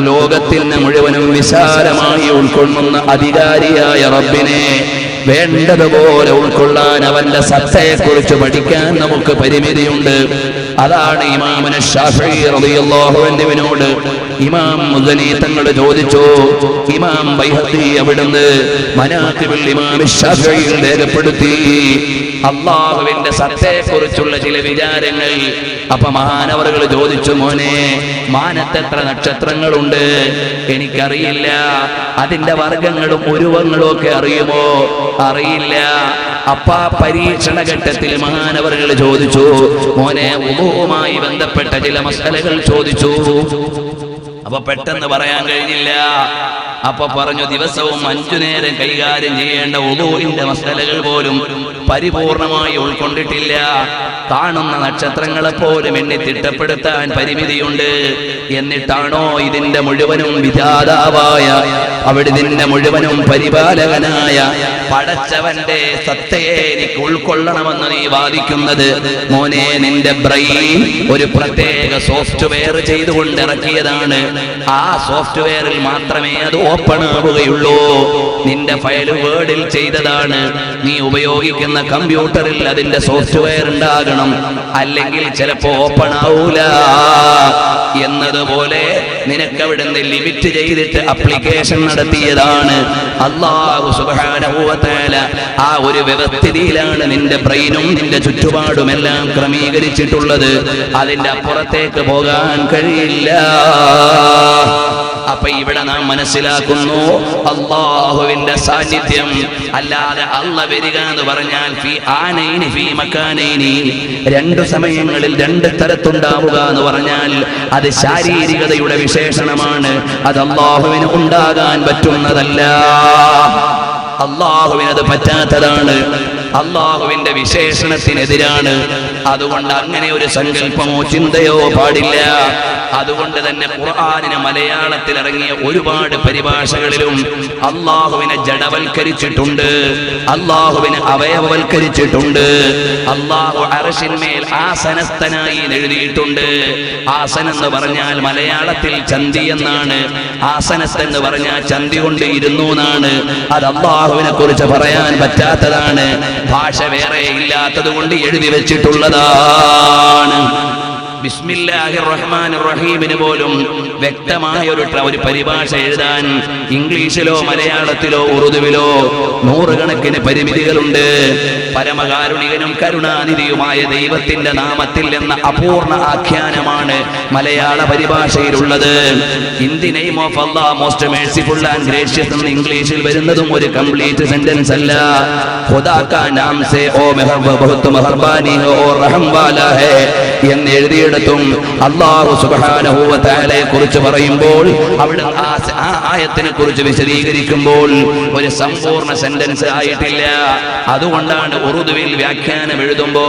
ലോകത്തിന് മുഴുവനും വിശാലമായി ഉൾക്കൊള്ളുന്ന അധികാരിയായ റബ്ബിനെ വേണ്ടതുപോലെ ഉൾക്കൊള്ളാൻ, അവന്റെ സത്തയെക്കുറിച്ച് പഠിക്കാൻ നമുക്ക് പരിമിതിയുണ്ട്. അതാണ് ഇമാമുന ശാഫിഈ റളിയല്ലാഹു അൻഹുവിനോട് ഇമാം മുസ്നി തങ്ങൾ ചോദിച്ചു. ഇമാം ബൈഹഖി അവിടുന്ന് മനാഖിബുൽ ഇമാം ശാഫിഈ രേഖപ്പെടുത്തി, അള്ളാഹുവിന്റെ സത്തയെക്കുറിച്ചുള്ള ചില വിചാരങ്ങൾ. അപ്പൊ മഹാനവറുകൾ ചോദിച്ചു, മോനെ, മാനത്തെത്ര നക്ഷത്രങ്ങളുണ്ട്? എനിക്കറിയില്ല. അതിന്റെ വർഗങ്ങളും ഉരുവങ്ങളും ഒക്കെ അറിയുമോ? അറിയില്ല. അപ്പ പരീക്ഷണ ഘട്ടത്തിൽ മഹാനവറുകൾ ചോദിച്ചു, മോനെ, വുളൂവുമായി ബന്ധപ്പെട്ട ചില മസലകൾ ചോദിച്ചു. അപ്പൊ പെട്ടെന്ന് പറയാൻ കഴിഞ്ഞില്ല. അപ്പൊ പറഞ്ഞു, ദിവസവും 5 നേരം കൈകാര്യം ചെയ്യേണ്ട വുളൂഇന്റെ മസലകൾ പോലും പരിപൂർണമായി ഉൾക്കൊണ്ടിട്ടില്ല. കാണുന്ന നക്ഷത്രങ്ങളെ പോലും എണ്ണി തിട്ടപ്പെടുത്താൻ പരിമിതിയുണ്ട്. എന്നിട്ടാണോ ഇതിന്റെ മുഴുവനും വിധാതാവായ, അവിടെ ഇതിന്റെ മുഴുവനും പരിപാലകനായ പടച്ചവന്റെ സത്തയെ എനിക്ക് ഉൾക്കൊള്ളണമെന്ന് നീ വാദിക്കുന്നത്? മോനെ, നിന്റെ ബ്രെയിൻ ഒരു പ്രത്യേക സോഫ്റ്റ്വെയർ ചെയ്തുകൊണ്ട് ഇറക്കിയതാണ്. ആ സോഫ്റ്റ്വെയറിൽ മാത്രമേ അത് ഓപ്പൺ ആവുകയുള്ളൂ. നിന്റെ ഫയൽ വേർഡിൽ ചെയ്തതാണ്. നീ ഉപയോഗിക്കുന്ന കമ്പ്യൂട്ടറിൽ അതിന്റെ സോഫ്റ്റ്വെയർ ഉണ്ടാകണം, അല്ലെങ്കിൽ ചിലപ്പോ ഓപ്പൺ ആവൂല. എന്നതുപോലെ നിനക്കവിടുന്ന് ലിമിറ്റ് ചെയ്തിട്ട് അപ്ലിക്കേഷൻ നടത്തിയതാണ് അല്ലാഹു സുബ്ഹാനഹു വ തആല. ആ ഒരു വ്യവസ്ഥിതിയിലാണ് നിന്റെ ബ്രെയിനും നിന്റെ ചുറ്റുപാടുമെല്ലാം ക്രമീകരിച്ചിട്ടുള്ളത്. അതിന്റെ അപ്പുറത്തേക്ക് പോകാൻ കഴിയില്ല. അപ്പൊ ഇവിടെ നാം മനസ്സിലാക്കുന്നു, അല്ലാഹുവിന്റെ സാന്നിധ്യം. അല്ലാതെ അല്ല വരിക എന്ന് പറഞ്ഞാൽ ഫീ ആനൈനി ഫീ മക്കാനൈനി, 2 സമയങ്ങളിൽ 2 സ്ഥലത്തുണ്ടാവുക എന്ന് പറഞ്ഞാൽ അത് ശാരീരികതയുടെ വിശേഷണമാണ്. അത് അല്ലാഹുവിന് ഉണ്ടാകാൻ പറ്റുന്നതല്ല. അല്ലാഹുവിനത് പറ്റാത്തതാണ്. അല്ലാഹുവിന്റെ വിശേഷണത്തിനെതിരാണ്. അതുകൊണ്ട് അങ്ങനെ ഒരു സങ്കല്പമോ ചിന്തയോ പാടില്ല. അതുകൊണ്ട് തന്നെ ഖുർആനിന് മലയാളത്തിൽ ഇറങ്ങിയ ഒരുപാട് പരിഭാഷകളിലും അല്ലാഹുവിനെ ജഡവൽക്കരിച്ചിട്ടുണ്ട്, അല്ലാഹുവിനെ അവയവവൽക്കരിച്ചിട്ടുണ്ട്. അല്ലാഹു അർശിന്മേൽ ആസനസ്ഥനായി എഴുതിയിട്ടുണ്ട്. ആസനം എന്ന് പറഞ്ഞാൽ മലയാളത്തിൽ ചന്തി എന്നാണ്. ആസനസ്ഥെന്ന് പറഞ്ഞാൽ ചന്തി കൊണ്ട് ഇരുന്നു എന്നാണ്. അത് അല്ലാഹുവിനെ കുറിച്ച് പറയാൻ പറ്റാത്തതാണ്. ഭാഷ വേറെ ഇല്ലാത്തത് കൊണ്ട് എഴുതി വെച്ചിട്ടുള്ളതാണ്. ബിസ്മില്ലാഹിർ റഹ്മാനിർ റഹീമിന് പോലും വ്യക്തമായ ഒരു പരിഭാഷ എഴുതാൻ ഇംഗ്ലീഷിലോ മലയാളത്തിലോ ഉറുദുവിലോ 100 കണക്കിന് പരിമിതികളുണ്ട്. പരമകാരുണികനും കരുണാനിധിയുമായ ദൈവത്തിന്റെ നാമത്തിൽ എന്ന അപൂർണ ആഖ്യാനമാണ് മലയാള പരിഭാഷയിലുള്ളത്. In the name of Allah most merciful and gracious എന്ന് ഇംഗ്ലീഷിൽ വരുന്നതും ഒരു കംപ്ലീറ്റ് സെന്റൻസ് അല്ല. ഖുദാ കാ നാം സേ ഓ ബഹുത് മെഹർബാനി ഹോ റഹം വാലാ ഹേ എന്ന് എഴുതിയിടത്തും അല്ലാഹു സുബ്ഹാനഹു വ തആലയെ കുറിച്ച് പറയുമ്പോൾ, അവിടെ ആ ആയത്തിനെ കുറിച്ച് വിശദീകരിക്കുമ്പോൾ ഒരു സമ്പൂർണ്ണ സെന്റൻസ് ആയിട്ടില്ല. അതുകൊണ്ടാണ് ഉറുദുവിൽ വ്യാഖ്യാനം എഴുതുമ്പോ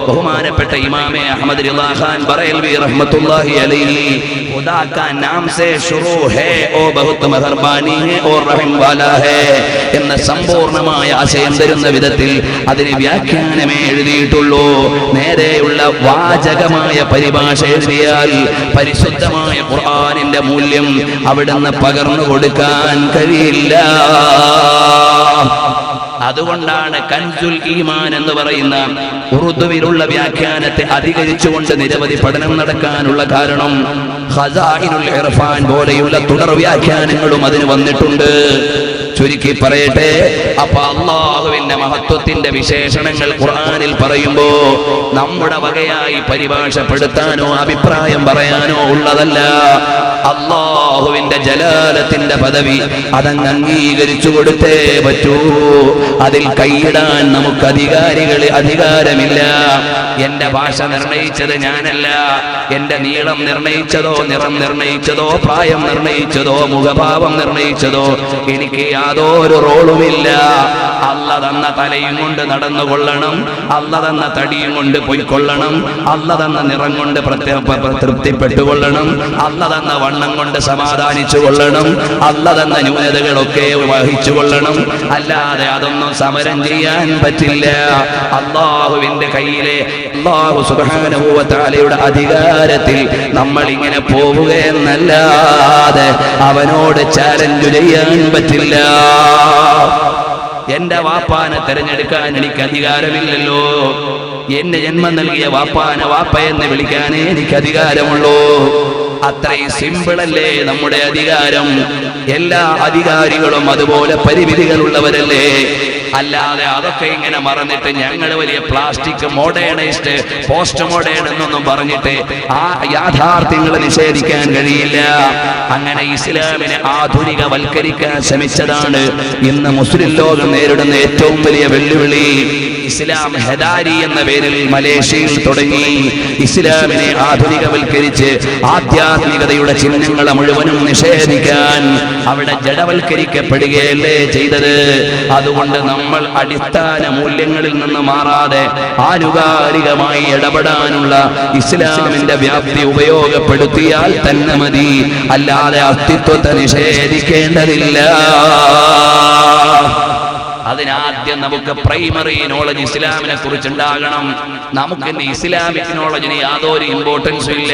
ബഹുമാനപ്പെട്ട ഇമാമെ അഹ്മദ് റിളാ ഖാൻ ബറേൽവി റഹ്മത്തുള്ളാഹി അലൈഹി ഖുദാ കാ നാം സേ ശുറൂ ഹേ ഓ ബഹുത് മെഹർബാനി ഹേ ഓ റഹം വാലാ ഹേ എന്ന സമ്പൂർണമായ ആശയം തരുന്ന വിധത്തിൽ അതിന് വ്യാഖ്യാനമേ എഴുതിയിട്ടുള്ളൂ. നേരെയുള്ള വാചകമായ പരിഭാഷ എഴുതിയാൽ പരിശുദ്ധമായ ഖുർആനിന്റെ മൂല്യം അവിടുന്ന് പകർന്നു കൊടുക്കാൻ കഴിയില്ല. അതുകൊണ്ടാണ് കൻസുൽ ഈമാൻ എന്ന് പറയുന്ന ഉറുദുവിലുള്ള വ്യാഖ്യാനത്തെ അധികരിച്ചുകൊണ്ട് നിരവധി പഠനം നടക്കാനുള്ള കാരണം. ഖസാഇനുൽ ഇർഫാൻ പോലെയുള്ള തുടർ വ്യാഖ്യാനങ്ങളും അതിന് വന്നിട്ടുണ്ട്. ചുരുക്കി പറയട്ടെ, അപ്പൊ അല്ലാഹുവിന്റെ മഹത്വത്തിന്റെ വിശേഷണങ്ങൾ ഖുർആനിൽ പറയുമ്പോ നമ്മുടെ വകയായി പരിഭാഷപ്പെടുത്താനോ അഭിപ്രായം പറയാനോ ഉള്ളതല്ല. അല്ലാഹുവിന്റെ ജലാലത്തിന്റെ പദവി അതങ്ങ് അംഗീകരിച്ചു കൊടുത്തേ പറ്റൂ. അതിൽ കൈയിടാൻ നമുക്ക് അധികാരമില്ല. എന്റെ ഭാഷ നിർണയിച്ചത് ഞാനല്ല. എന്റെ നീളം നിർണയിച്ചതോ നിറം നിർണയിച്ചതോ പ്രായം നിർണയിച്ചതോ മുഖഭാവം നിർണയിച്ചതോ എനിക്ക് യാതൊരു റോളുമില്ല. അല്ല തന്ന തലയും കൊണ്ട് നടന്നുകൊള്ളണം, അല്ല തന്ന തടിയും കൊണ്ട് പൊയ്ക്കൊള്ളണം, അല്ല തന്ന നിറം കൊണ്ട് തൃപ്തിപ്പെട്ടുകൊള്ളണം, അല്ല തന്ന വണ്ണം കൊണ്ട് സമാധാനിച്ചു കൊള്ളണം, അല്ല തന്ന ന്യൂനതകളൊക്കെ വഹിച്ചു കൊള്ളണം. അല്ലാതെ അതൊന്നും സമരം ചെയ്യാൻ പറ്റില്ല. അല്ലാഹുവിന്റെ കയ്യിലെ അല്ലാഹു സുബ്ഹാനഹു വ തആലയുടെ അധികാരത്തിൽ നമ്മൾ ഇങ്ങനെ പോവുകയെന്നല്ലാതെ അവനോട് ചാലഞ്ച് ചെയ്യാൻ പറ്റില്ല. എന്റെ വാപ്പാനെ തെരഞ്ഞെടുക്കാൻ എനിക്ക് അധികാരമില്ലല്ലോ. എന്നെ ജന്മം നൽകിയ വാപ്പാനെ വാപ്പയെന്ന് വിളിക്കാനേ എനിക്ക് അധികാരമുള്ളൂ. അത്രയും സിമ്പിളല്ലേ നമ്മുടെ അധികാരം. എല്ലാ അധികാരികളും അതുപോലെ പരിമിതികളുള്ളവരല്ലേ. അല്ലാതെ അതൊക്കെ ഇങ്ങനെ മറന്നിട്ട് ഞങ്ങൾ വലിയ പ്ലാസ്റ്റിക് മോഡേണൈസ്ഡ് പോസ്റ്റ് മോഡേൺ എന്നൊന്നും പറഞ്ഞിട്ട് ആ യാഥാർത്ഥ്യങ്ങൾ നിഷേധിക്കാൻ കഴിയില്ല. അങ്ങനെ ഇസ്ലാമിനെ ആധുനികവൽക്കരിക്കാൻ ശ്രമിച്ചതാണ് ഇന്ന് മുസ്ലിം ലോകം നേരിടുന്ന ഏറ്റവും വലിയ വെല്ലുവിളി. ഇസ്ലാം ഹെദാരി എന്ന പേരിൽ മലേഷ്യയിൽ തുടങ്ങി ഇസ്ലാമിനെ ആധുനികവൽക്കരിച്ച് ആധ്യാത്മികതയുടെ ചിഹ്നങ്ങളെ മുഴുവനും നിഷേധിക്കാൻ അവിടെ ജഡവൽക്കരിക്കപ്പെടുകയല്ലേ ചെയ്തത്. അതുകൊണ്ട് നമ്മൾ അടിസ്ഥാന മൂല്യങ്ങളിൽ നിന്ന് മാറാതെ ആനുകാലികമായി ഇടപെടാനുള്ള ഇസ്ലാമിന്റെ വ്യാപ്തി ഉപയോഗപ്പെടുത്തിയാൽ തന്നെ മതി, അല്ലാതെ അസ്തിത്വത്തെ നിഷേധിക്കേണ്ടതില്ല. അതിനാദ്യം നമുക്ക് പ്രൈമറി നോളജ് ഇസ്ലാമിനെ കുറിച്ചുണ്ടാകണം. നമുക്കിന്ന് ഇസ്ലാമിക് നോളജിന് യാതൊരു ഇമ്പോർട്ടൻസും ഇല്ല.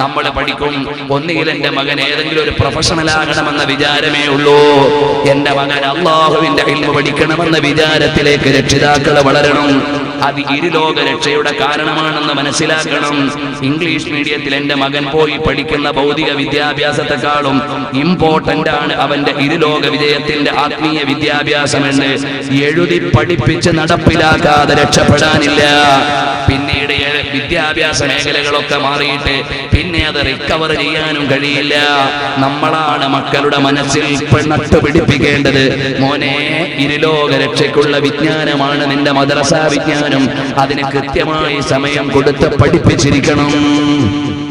നമ്മൾ പഠിക്കും, ഒന്നുകിൽ എന്റെ മകൻ ഏതെങ്കിലും ഒരു പ്രൊഫഷണൽ ആകണമെന്ന വിചാരമേ ഉള്ളൂ. എന്റെ മകൻ അള്ളാഹുവിന്റെ ഇൽമു പഠിക്കണമെന്ന വിചാരത്തിലേക്ക് രക്ഷിതാക്കൾ വളരണം. അത് ഇരുലോക രക്ഷയുടെ കാരണമാണെന്ന് മനസ്സിലാക്കണം. ഇംഗ്ലീഷ് മീഡിയത്തിൽ എന്റെ മകൻ പോയി പഠിക്കുന്ന ഭൗതിക വിദ്യാഭ്യാസത്തെക്കാളും ഇമ്പോർട്ടന്റ് ആണ് അവന്റെ ഇരുലോക വിജയത്തിന്റെ ആത്മീയ വിദ്യാഭ്യാസമെന്ന് എഴുതി പഠിപ്പിച്ച് നടപ്പിലാക്കാതെ രക്ഷപ്പെടാനില്ല. പിന്നീട് വിദ്യാഭ്യാസ മേഖലകളൊക്കെ മാറിയിട്ട് പിന്നെ അത് റിക്കവർ ചെയ്യാനും കഴിയില്ല. നമ്മളാണ് മക്കളുടെ മനസ്സിൽ നട്ടുപിടിപ്പിക്കേണ്ടത്. മോനെ, ഇരുലോക രക്ഷയ്ക്കുള്ള വിജ്ഞാനമാണ് നിന്റെ മദ്രസ വിജ്ഞാനം. അതിന് കൃത്യമായി സമയം കൊടുത്ത് പഠിപ്പിച്ചിരിക്കണം.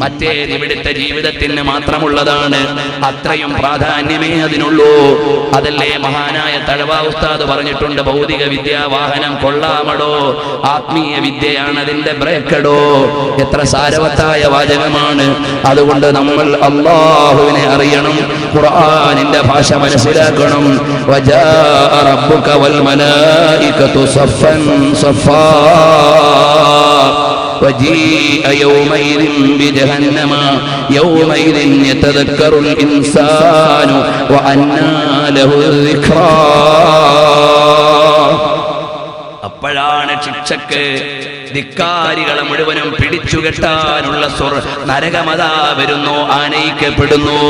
മറ്റേത് ഇവിടുത്തെ ജീവിതത്തിന് മാത്രമുള്ളതാണ്. അത്രയും പ്രാധാന്യമേ അതിനുള്ളൂ. അതല്ലേ മഹാനായ തഴവ ഉസ്താദ് പറഞ്ഞിട്ടുണ്ട്, ഭൗതിക വിദ്യ വാഹനം കൊള്ളാമടോ, ആത്മീയ വിദ്യയാണ് അതിന്റെ ബ്രേക്കടോ. എത്ര സാരവത്തായ വാചകമാണ്. അതുകൊണ്ട് നമ്മൾ അല്ലാഹുവിനെ അറിയണം, ഖുർആനിന്റെ ഭാഷ മനസ്സിലാക്കണം. വജാഅ റബ്ബുക വൽ മലായികതു സഫൻ സഫാ وجيء يومئذ بجهنم يومئذ يتذكر الإنسان وأنى له الذكرى. അപ്പോഴാണ് ശിക്ഷക്ക് ധിക്കാരികളെ മുഴുവനും പിടിച്ചുകെട്ടാനുള്ള നരകമതാ വരുന്നു, ആനയിക്കപ്പെടുന്നു.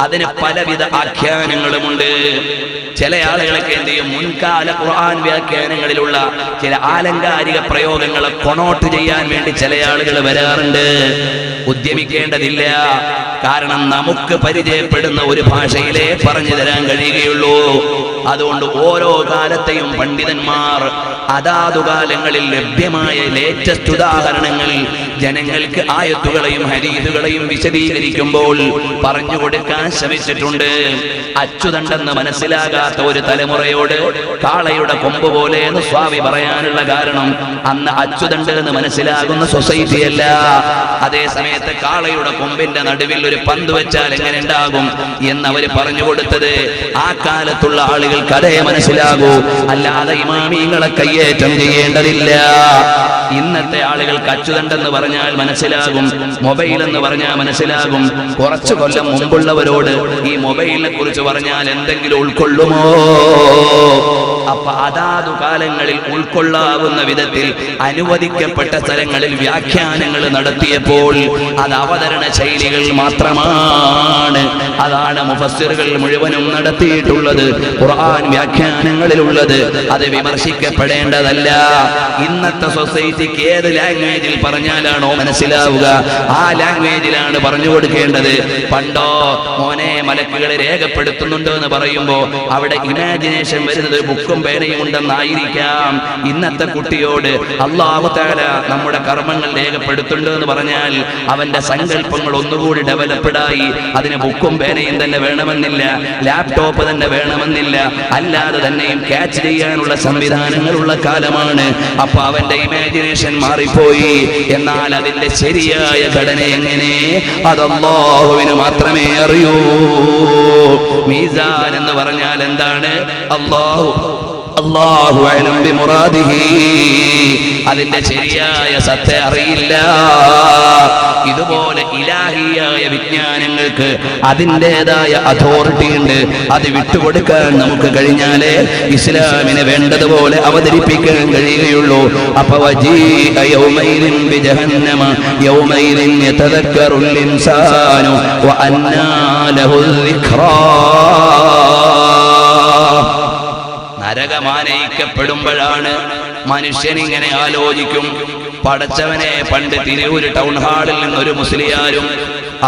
അതിന് പലവിധ ആഖ്യാനങ്ങളുമുണ്ട്. ചില ആളുകളൊക്കെ എന്ത് ചെയ്യും, മുൻകാല ഖുർആൻ വ്യാഖ്യാനങ്ങളിലുള്ള ചില ആലങ്കാരിക പ്രയോഗങ്ങളെ കൊണോട്ട് ചെയ്യാൻ വേണ്ടി ചില ആളുകൾ വരാറുണ്ട്. ഉദ്യമിക്കേണ്ടതില്ല. കാരണം നമുക്ക് പരിചയപ്പെടുന്ന ഒരു ഭാഷയിലേ പറഞ്ഞു തരാൻ കഴിയുകയുള്ളൂ. അതുകൊണ്ട് ഓരോ കാലത്തെയും പണ്ഡിതന്മാർ അതാതുകാലങ്ങളിൽ ലഭ്യമായ ലേറ്റസ്റ്റ് ഉദാഹരണങ്ങൾ ജനങ്ങൾക്ക് ആയത്തുകളെയും ഹദീസുകളെയും വിശദീകരിക്കുമ്പോൾ പറഞ്ഞു കൊടുക്കാൻ ശ്രമിച്ചിട്ടുണ്ട്. അച്ചുതണ്ടെന്ന് മനസ്സിലാകാത്ത ഒരു തലമുറയോട് കാളയുടെ കൊമ്പ് പോലെ എന്ന് സ്വാമി പറയാനുള്ള കാരണം, അന്ന് അച്ചുതണ്ട് എന്ന് മനസ്സിലാകുന്ന സൊസൈറ്റിയല്ല. അതേ സമയത്ത് കാളയുടെ കൊമ്പിന്റെ നടുവിൽ ഒരു പന്ത് വെച്ചാൽ എങ്ങനെ ഉണ്ടാകും എന്നവര് പറഞ്ഞു കൊടുത്തത് ആ കാലത്തുള്ള ആളുകൾക്ക് അതേ മനസ്സിലാകൂ, അല്ലാതെ ഇമാമിങ്ങളെ കയ്യേറ്റം ചെയ്യേണ്ടതില്ല. ഇന്നത്തെ ആളുകൾക്ക് അച്ചുതണ്ടെന്ന് പറഞ്ഞാൽ മനസ്സിലാകും, മൊബൈൽ എന്ന് പറഞ്ഞാൽ മനസ്സിലാകും. കുറച്ചു കൊല്ലം മുമ്പുള്ളവരോട് ഈ മൊബൈലിനെ കുറിച്ച് പറഞ്ഞാൽ എന്തെങ്കിലും ഉൾക്കൊള്ളുമോ? അപ്പൊ അതാതു കാലങ്ങളിൽ ഉൾക്കൊള്ളാവുന്ന വിധത്തിൽ അനുവദിക്കപ്പെട്ട സ്ഥലങ്ങളിൽ വ്യാഖ്യാനങ്ങൾ നടത്തിയപ്പോൾ അത് അവതരണ ശൈലികൾ മാത്രമാണ്. അതാണ് മുഫസ്സിറുകൾ മുഴുവനും നടത്തിയിട്ടുള്ളത്, ഖുർആൻ വ്യാഖ്യാനങ്ങളിലുള്ളത്. അത് വിമർശിക്കപ്പെടേണ്ടതല്ല. ഇന്നത്തെ സൊസൈറ്റിക്ക് ഏത് ലാംഗ്വേജിൽ പറഞ്ഞാലാണോ മനസ്സിലാവുക ആ ലാംഗ്വേജിലാണ് പറഞ്ഞു കൊടുക്കേണ്ടത്. പണ്ടോ മോനെ മലക്കുകളെ രേഖപ്പെടുത്തുന്നുണ്ടോ എന്ന് പറയുമ്പോ അവിടെ ഇമാജിനേഷൻ വരുന്നത് ബുക്കും പേനയും ഉണ്ടെന്നായിരിക്കാം. ഇന്നത്തെ കുട്ടിയോട് അല്ലാഹു തആല നമ്മുടെ കർമ്മങ്ങൾ രേഖപ്പെടുത്തുന്നുണ്ടോ എന്ന് പറഞ്ഞാൽ അവന്റെ സങ്കല്പങ്ങൾ ഒന്നുകൂടി ഡെവലപ്ഡായി. അതിന് ബുക്കും പേനയും തന്നെ വേണമെന്നില്ല, ലാപ്ടോപ്പ് തന്നെ വേണമെന്നില്ല, അല്ലാതെ തന്നെയും ക്യാച്ച് ചെയ്യാനുള്ള സംവിധാനങ്ങളുള്ള കാലമാണ്. അപ്പൊ അവന്റെ ഇമാജിനേഷൻ മാറിപ്പോയി. എന്നാൽ അതിന്റെ ശരിയായ ഘടന എങ്ങനെ, അത് അല്ലാഹുവിന് മാത്രമേ അറിയൂ. മീസാൻ എന്ന് പറഞ്ഞാൽ എന്താണ്? അല്ലാഹു അഅലം ബിമുറാദിഹി. അതിന്റെ ശരിയായ സത്ത അറിയില്ല. ഇതുപോലെ ഇലാഹിയായ വിജ്ഞാനങ്ങൾക്ക് അതിൻ്റെതായ അതോറിറ്റി ഉണ്ട്. അത് വിട്ടുകൊടുക്കാൻ നമുക്ക് കഴിഞ്ഞാലേ ഇസ്ലാമിനെ വേണ്ടതുപോലെ അവതരിപ്പിക്കാൻ കഴിയുകയുള്ളൂ. അപ്പൊ വജീഅ യൗമൈദിൻ ബിജഹന്നമ യൗമൈദിൻ യതദക്കറുൽ ഇൻസാനു വഅന്നാ ലഹു ദിക്റാ. നരകമാനയിക്കപ്പെടുമ്പോഴാണ് മനുഷ്യനിങ്ങനെ ആലോചിക്കും, പടച്ചവനെ, പണ്ട് തിരൂര് ടൗൺ ഹാളിൽ നിന്നൊരു മുസ്ലിയാരും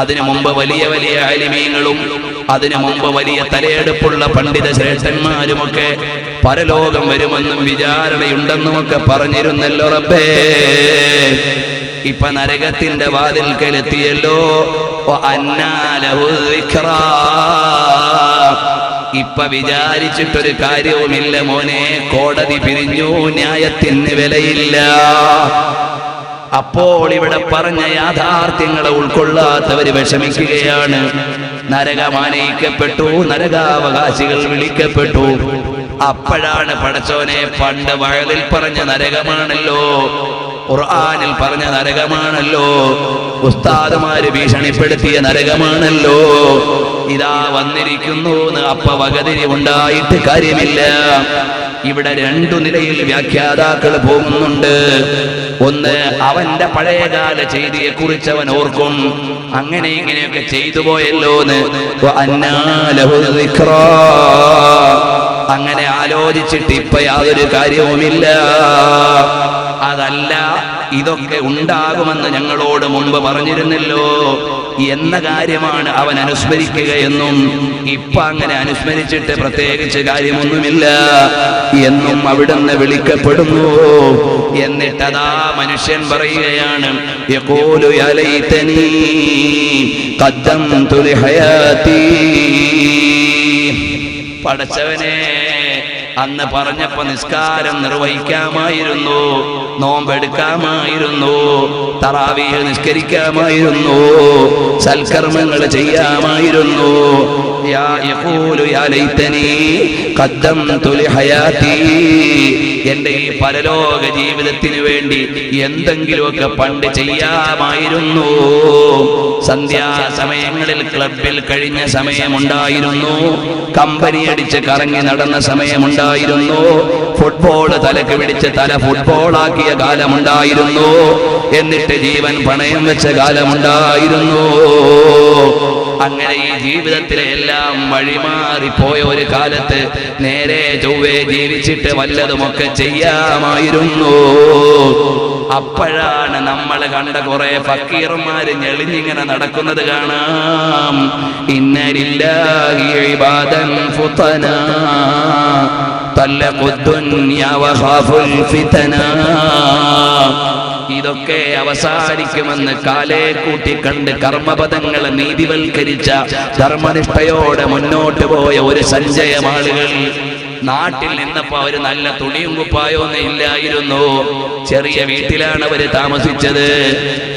അതിനു മുമ്പ് വലിയ വലിയ ആലിമീങ്ങളും അതിനു മുമ്പ് വലിയ തലയെടുപ്പുള്ള പണ്ഡിത ശ്രേഷ്ഠന്മാരുമൊക്കെ പരലോകം വരുമെന്നും വിചാരണയുണ്ടെന്നുമൊക്കെ പറഞ്ഞിരുന്നല്ലോ റബ്ബേ. ഇപ്പൊ നരകത്തിന്റെ വാതിൽക്കലെത്തിയല്ലോ. ഇപ്പൊ വിചാരിച്ചിട്ടൊരു കാര്യവുമില്ല മോനെ, കോടതി പിരിഞ്ഞു, ന്യായത്തിന് വിലയില്ല. അപ്പോൾ ഇവിടെ പറഞ്ഞ യാഥാർത്ഥ്യങ്ങളെ ഉൾക്കൊള്ളാത്തവര് വിഷമിക്കുകയാണ്. നരകമാനയിക്കപ്പെട്ടു, നരകാവകാശികൾ വിളിക്കപ്പെട്ടു. അപ്പോഴാണ് പടച്ചോനെ, പണ്ട് വയലിൽ പറഞ്ഞ നരകമാണല്ലോ, ഖുർആനിൽ പറഞ്ഞ നരകമാണല്ലോ, ഉസ്താദുമാര് ഭീഷണിപ്പെടുത്തിയ നരകമാണല്ലോ, ഇതാ വന്നിരിക്കുന്നു എന്ന് അപ്പ വകതിരിവുണ്ടായിട്ട് കാര്യമില്ല. ഇവിടെ രണ്ടു നിലയിൽ വ്യാഖ്യാതാക്കൾ പോകുന്നുണ്ട്. ഒന്ന്, അവന്റെ പഴയകാല ചെയ്തിയെ കുറിച്ച് അവൻ ഓർക്കും, അങ്ങനെ ഇങ്ങനെയൊക്കെ ചെയ്തു പോയല്ലോന്ന്. അങ്ങനെ ആലോചിച്ചിട്ട് ഇപ്പൊ യാതൊരു കാര്യവുമില്ല. അതല്ല, ഇതൊക്കെ ഉണ്ടാകുമെന്ന് ഞങ്ങളോട് മുമ്പ് പറഞ്ഞിരുന്നല്ലോ എന്ന കാര്യമാണ് അവൻ അനുസ്മരിക്കുകയെന്നും, ഇപ്പൊ അങ്ങനെ അനുസ്മരിച്ചിട്ട് പ്രത്യേകിച്ച് കാര്യമൊന്നുമില്ല എന്നും അവിടുന്ന് വിളിക്കപ്പെടുന്നു. എന്നിട്ടതാ മനുഷ്യൻ പറയുകയാണ്, യഖൂലു യാ ലൈതനീ ഖദ്ദംതു ലിഹയാതീ. പടച്ചവനെ, അന്ന് പറഞ്ഞപ്പോ നിസ്കാരം നിർവഹിക്കാമായിരുന്നു, നോമ്പെടുക്കാമായിരുന്നു, തറാവീഹ് നിസ്കരിക്കാമായിരുന്നു, സൽക്കർമ്മങ്ങൾ ചെയ്യാമായിരുന്നു. യഖൂലു യാ ലൈതനീ ഖദ്ദംതു ലിഹയാതീ. എന്റെ ഈ പരലോക ജീവിതത്തിന് വേണ്ടി എന്തെങ്കിലുമൊക്കെ പണ്ട് ചെയ്യാമായിരുന്നു. സന്ധ്യാസമയങ്ങളിൽ ക്ലബിൽ കഴിഞ്ഞ സമയമുണ്ടായിരുന്നു, കമ്പനി അടിച്ച് കറങ്ങി നടന്ന സമയമുണ്ടായിരുന്നു, ഫുട്ബോൾ തലക്ക് പിടിച്ച് തല ഫുട്ബോളാക്കിയ കാലമുണ്ടായിരുന്നു, എന്നിട്ട് ജീവൻ പണയം വെച്ച കാലമുണ്ടായിരുന്നു. അങ്ങനെ ഈ ജീവിതത്തിലെ എല്ലാം വഴിമാറിപ്പോയ ഒരു കാലത്ത് നേരെ ചൊവ്വേ ജീവിച്ചിട്ട് വല്ലതുമൊക്കെ ചെയ്യാമായിരുന്നു. അപ്പോഴാണ് നമ്മൾ കണ്ട കുറെ ഫക്കീർമാര് ഞെളിഞ്ഞിങ്ങനെ നടക്കുന്നത് കാണാം. ഇന്നലില്ലാഹി ഇബാദൻ ഫുതനാ തല്ലഖുദ്ദുനിയ വഖാഫുൽ ഫിതനാ. ഇതൊക്കെ അവസാനിക്കുമെന്ന് കാലേ കൂട്ടി കണ്ട് കർമ്മപദങ്ങളെ നീതിവൽക്കരിച്ച ധർമ്മനിഷ്ഠയോടെ മുന്നോട്ട് പോയ ഒരു സഞ്ചയം ആളുകൾ നാട്ടിൽ നിന്നപ്പോ അവര് നല്ല തുണിയും കുപ്പായൊന്നും ഇല്ലായിരുന്നു. ചെറിയ വീട്ടിലാണ് അവര് താമസിച്ചത്.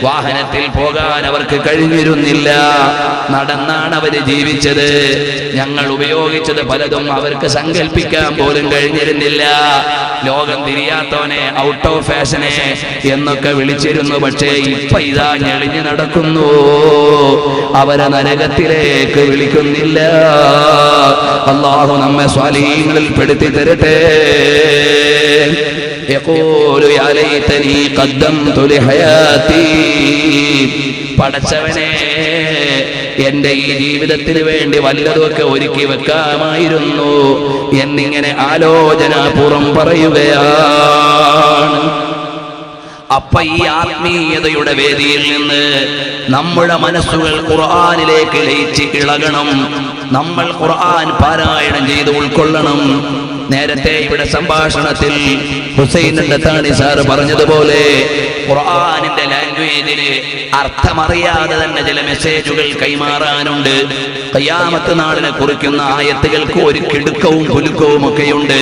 വാഹനത്തിൽ പോകാൻ അവർക്ക് കഴിഞ്ഞിരുന്നില്ല. നടന്നാണ് അവര് ജീവിച്ചത്. ഞങ്ങൾ ഉപയോഗിച്ചത് പലതും അവർക്ക് സങ്കല്പിക്കാൻ പോലും കഴിഞ്ഞിരുന്നില്ല. ലോകം തിരിയാത്തവനെ, ഔട്ട് ഓഫ് ഫാഷനെ എന്നൊക്കെ വിളിച്ചിരുന്നു. പക്ഷേ ഇപ്പൊ ഇതാ ഞെളിഞ്ഞു നടക്കുന്നു. അവരെ നരകത്തിലേക്ക് വിളിക്കുന്നില്ല. അല്ലാഹു നമ്മെ സ്വാലിഹീങ്ങളിൽ പെടുത്തി തരട്ടെ. യഖൂലു യാ ലൈതനീ ഖദ്ദംതു ലിഹയാതീ. പടച്ചവനെ, എന്റെ ഈ ജീവിതത്തിന് വേണ്ടി വല്ലതുമൊക്കെ ഒരുക്കി വെക്കാമായിരുന്നു എന്നിങ്ങനെ ആലോചനാപൂർവം പറയുകയാണ്. അപ്പൊ ഈ ആത്മീയതയുടെ വേദിയിൽ നിന്ന് നമ്മുടെ മനസ്സുകൾ ഖുർആനിലേക്ക് ലയിച്ച് ഇളകണം. നമ്മൾ ഖുർആൻ പാരായണം ചെയ്ത് ഉൾക്കൊള്ളണം. നേരത്തെ ഇവിടെ സംഭാഷണത്തിൽ ഹുസൈൻ താണി സാറ് പറഞ്ഞതുപോലെ ഖുർആനിന്റെ ലാംഗ്വേജിന് അർത്ഥമറിയാതെ തന്നെ ചില മെസ്സേജുകൾ കൈമാറാനുണ്ട്. ഖിയാമത്ത് നാളിനെ കുറിക്കുന്ന ആയത്തുകൾക്ക് ഒരു കിടുക്കവും കുലുക്കവും ഒക്കെയുണ്ട്.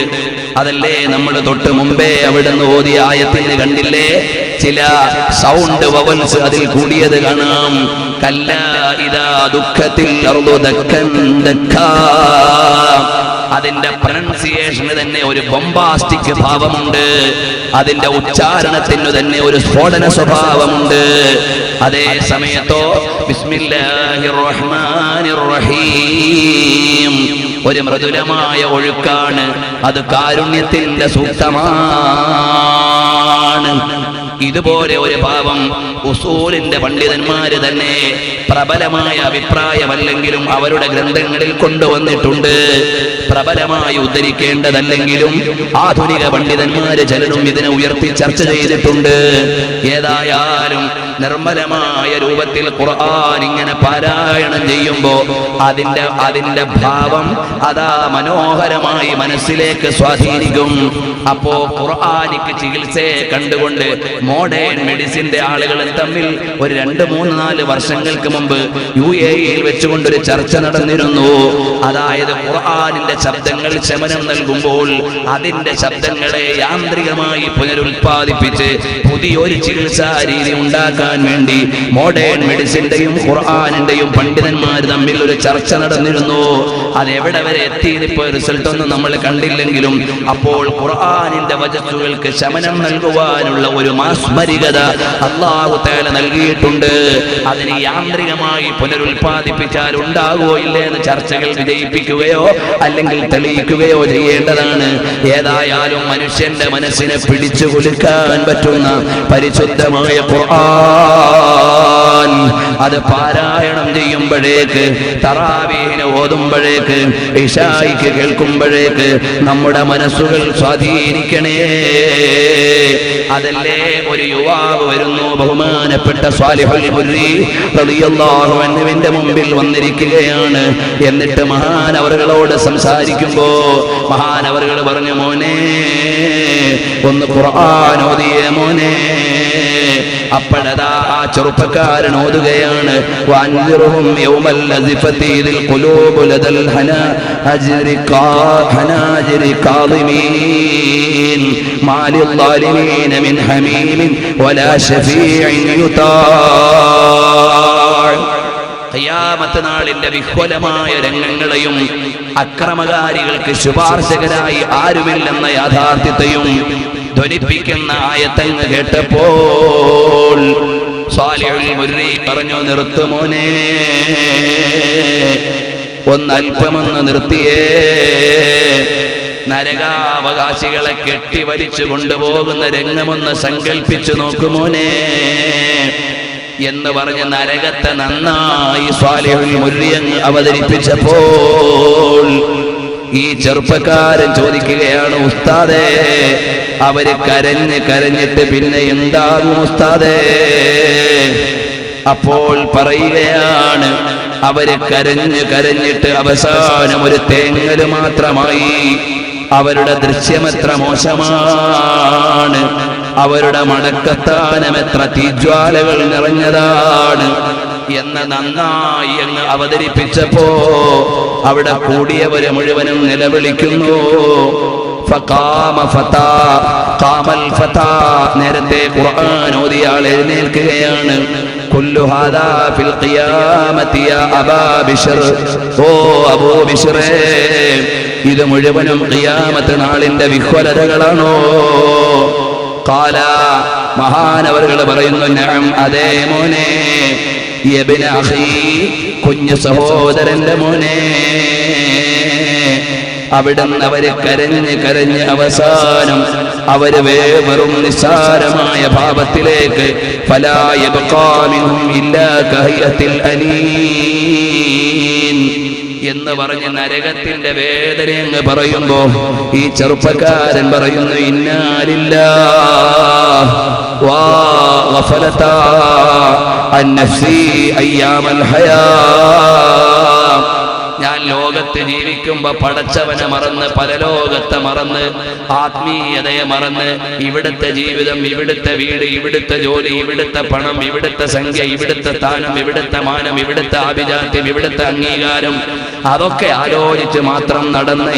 അതല്ലേ നമ്മൾ തൊട്ട് മുമ്പേ അവിടുന്ന് ഓതിയ ആയത്തിന് കണ്ടില്ലേ, ചില സൗണ്ട് വവൽസ് അതിൽ കൂടിയത് കാണാം. കല്ലാ ഇദാ ദുഃഖത്തിൽ അർദു ദക്കൻ ദക്കാ. അതിന്റെ പ്രൊനൗൺസിയേഷന് തന്നെ ഒരു ബൊംബാസ്റ്റിക് ഭാവമുണ്ട്. അതിന്റെ ഉച്ചാരണത്തിന് തന്നെ ഒരു സ്ഫോടന സ്വഭാവമുണ്ട്. അതേ സമയത്തോ ബിസ്മില്ലാഹിർ റഹ്മാനിർ റഹീം ഒരു മൃദുലമായ ഒഴുക്കാണ്. അത് കാരുണ്യത്തിന്റെ സൂക്തമാണ്. ഇതുപോലെ ഒരു ഭാവം ഉസൂലിന്റെ പണ്ഡിതന്മാര് തന്നെ പ്രബലമായ അഭിപ്രായമല്ലെങ്കിലും അവരുടെ ഗ്രന്ഥങ്ങളിൽ കൊണ്ടുവന്നിട്ടുണ്ട്. പ്രബലമായി ഉദ്ധരിക്കേണ്ടതല്ലെങ്കിലും ആധുനിക പണ്ഡിതന്മാര് ചിലരും ഇതിനെ ഉയർത്തി ചർച്ച ചെയ്തിട്ടുണ്ട്. ഏതായാലും നിർമ്മലമായ രൂപത്തിൽ ഖുർആൻ ഇങ്ങനെ പാരായണം ചെയ്യുമ്പോ അതിന്റെ ഭാവം അതാ മനോഹരമായി മനസ്സിലേക്ക് സ്വാധീനിക്കും. അപ്പോ ഖുർആനിക്ക് ചികിത്സയെ കണ്ടുകൊണ്ട് മോഡേൺ മെഡിസിന്റെ ആളുകളും തമ്മിൽ ഒരു 2-3-4 വർഷങ്ങൾക്ക് മുമ്പ് UAE-യിൽ വെച്ചുകൊണ്ടൊരു ചർച്ച നടന്നിരുന്നു. അതായത് ഖുർആനിന്റെ ശബ്ദങ്ങൾ ശമനം നൽകുമ്പോൾ അതിന്റെ ശബ്ദങ്ങളെ യാന്ത്രികമായി പുനരുൽപാദിപ്പിച്ച് പുതിയൊരു ചികിത്സാ രീതി ഉണ്ടാക്കാൻ വേണ്ടി മോഡേൺ മെഡിസിന്റെയും ഖുർആനിന്റെയും പണ്ഡിതന്മാർ തമ്മിൽ ഒരു ചർച്ച നടന്നിരുന്നു. അതെവിടെ വരെ എത്തിയതിപ്പോ റിസൾട്ട് ഒന്നും നമ്മൾ കണ്ടില്ലെങ്കിലും അപ്പോൾ ഖുർആനിന്റെ വജസ്സുകൾക്ക് ശമനം നൽകുവാനുള്ള ഒരു മാസ്മരികത അല്ലാഹു തആല നൽകിയിട്ടുണ്ട്. അതിന് യാന്ത്രികമായി പുനരുൽപാദിപ്പിച്ചാൽ ഉണ്ടാകുമോ ഇല്ലേ എന്ന് ചർച്ചകൾ വിജയിപ്പിക്കുകയോ അല്ലെങ്കിൽ തെളിയിക്കുകയോ ചെയ്യേണ്ടതാണ്. ഏതായാലും മനുഷ്യന്റെ മനസ്സിനെ പിടിച്ചു കുലുക്കാൻ പറ്റുന്ന പരിശുദ്ധമായ ഖുർആൻ അത് പാരായണം ചെയ്യുമ്പോഴേക്ക്, തറാവീഹിന് ഓതുമ്പോഴേക്ക്, ഇശായിക്ക് കേൾക്കുമ്പോഴേക്ക് നമ്മുടെ മനസ്സുകൾ സ്വാധീനിക്കണേ. അതല്ലേ ഒരു യുവാവ് വരുന്നു, ബഹുമാനപ്പെട്ട സ്വാലിഹുൽ മുർരി റളിയല്ലാഹു അൻഹുവിന്റെ മുമ്പിൽ വന്നിരിക്കുകയാണ്. എന്നിട്ട് മഹാനവറുകളോട് സംസാരിക്കുമ്പോ മഹാനവറുകൾ പറഞ്ഞു, മോനെ ഒന്ന് ഖുർആൻ ഓതിയേ മോനെ. അപ്പോഴതാ ആ ചെറുപ്പക്കാരൻ ഓതുകയാണ്, വൻദിറുഹും യൗമൽ അസിഫതി ദിൽ ഖുലൂബു ലദൽ ഹനാജിരി കാളിമീൻ മാലിൽ ളാലിമീന മിൻ ഹമീമിൻ വലാ ശഫീഇൻ യുതാഅ. ഖിയാമത്ത് നാളിന്റെ വിഹ്വലമായ രംഗങ്ങളെയും അക്രമകാരികൾക്ക് ശുപാർശകരായി ആരുമില്ലെന്ന യാഥാർത്ഥ്യത്തെയും ധ്വനിപ്പിക്കുന്ന ആയത്തങ്ങ് കേട്ടപ്പോൾ സ്വാലിഹുൽ മുർരി പറഞ്ഞു, നിർത്തുമോനെ, ഒന്നൽപ്പമൊന്ന് നിർത്തിയേ. നരകാവകാശികളെ കെട്ടിവലിച്ചു കൊണ്ടുപോകുന്ന രംഗമൊന്ന് സങ്കല്പിച്ചു നോക്കുമോനെ എന്ന് പറഞ്ഞ് നരകത്തെ നന്നായി സ്വാലിഹുൽ മുർരി അവതരിപ്പിച്ചപ്പോൾ ഈ ചെറുപ്പക്കാരൻ ചോദിക്കുകയാണ്, ഉസ്താദേ അവര് കരഞ്ഞിട്ട് പിന്നെ എന്താകും ഉസ്താദേ? അപ്പോൾ പറയുകയാണ്, അവര് കരഞ്ഞിട്ട് അവസാനം ഒരു തേങ്ങല് മാത്രമായി. അവരുടെ ദൃശ്യമെത്ര മോശമാണ്, അവരുടെ മടക്കത്താനം എത്ര തീജ്വാലകൾ നിറഞ്ഞതാണ് എന്ന് നന്നായി എന്ന് അവതരിപ്പിച്ചപ്പോ അവിടെ കൂടിയവര് മുഴുവനും നിലവിളിക്കുന്നു. നേരത്തെ ഖുർആൻ ഓതിയ ആൾ എഴുന്നേൽക്കുകയാണ്. കുല്ലു ഹാദാ ഫിൽ ഖിയാമത്തി യാ അബാ ബിശ്ർ, ഓ അബൂ ബിശ്റേ, ഇത് മുഴുവനും ഖിയാമത്ത് നാളിന്റെ വിഹ്വലതകളാണോ? ഖാല, മഹാനവറുകൾ പറയുന്നു, നഅം, അതേ മോനെ, യബ്ന അഖീ, കുഞ്ഞു സഹോദരന്റെ മോനെ. അവിടുന്ന് അവര് കരഞ്ഞ് അവസാനം അവര് വെറും നിസ്സാരമായ ഭാവത്തിലേക്ക് ഫലാ യബ്ഖാ മിൻഹും ഇല്ലാ കഹയത്തിൽ അനീൻ എന്ന് പറഞ്ഞ് നരകത്തിന്റെ വേദനയെന്ന് പറയുമ്പോ ഈ ചെറുപ്പക്കാരൻ പറയുന്നു, ഇന്നാ ലില്ലാഹ് വാ ഗഫലതാ അൻ നഫ്സി അയ്യാമൽ ഹയാ. ഞാൻ ലോകത്ത് ജീവിക്കുമ്പോ പടച്ചവനെ മറന്ന്, പരലോകത്തെ മറന്ന്, ആത്മീയതയെ മറന്ന്, ഇവിടുത്തെ ജീവിതം, ഇവിടുത്തെ വീട്, ഇവിടുത്തെ ജോലി, ഇവിടുത്തെ പണം, ഇവിടുത്തെ സംഖ്യ, ഇവിടുത്തെ സ്ഥാനം, ഇവിടുത്തെ മാനം, ഇവിടുത്തെ ആഭിജാത്യം, ഇവിടുത്തെ അംഗീകാരം, അതൊക്കെ ആലോചിച്ച് മാത്രം നടന്ന്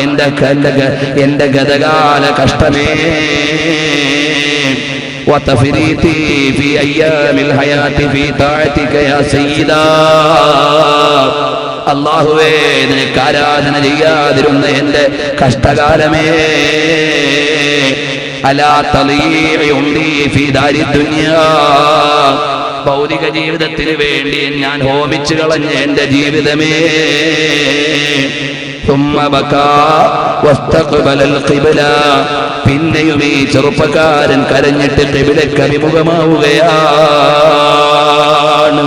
എന്റെ ഗതകാല കഷ്ടമേ. وتفريطي في أيام الحياة في طاعتك يا سيدا. അല്ലാഹുവേ, നിനക്ക് ആരാധന ചെയ്യാതിരുന്ന എന്റെ കഷ്ടകാലമേ. അലാ തളീഇ ഉംരി ഫീ ദാരി ദുനിയാ, ഭൗതിക ജീവിതത്തിന് വേണ്ടി ഞാൻ ഹോമിച്ചു കളഞ്ഞ എന്റെ ജീവിതമേ. ثم بكى واستقبل القبلة, പിന്നെയും ഈ ചെറുപ്പക്കാരൻ കരഞ്ഞിട്ട് ഖിബിലക്ക് അഭിമുഖമാവുകയാണ്.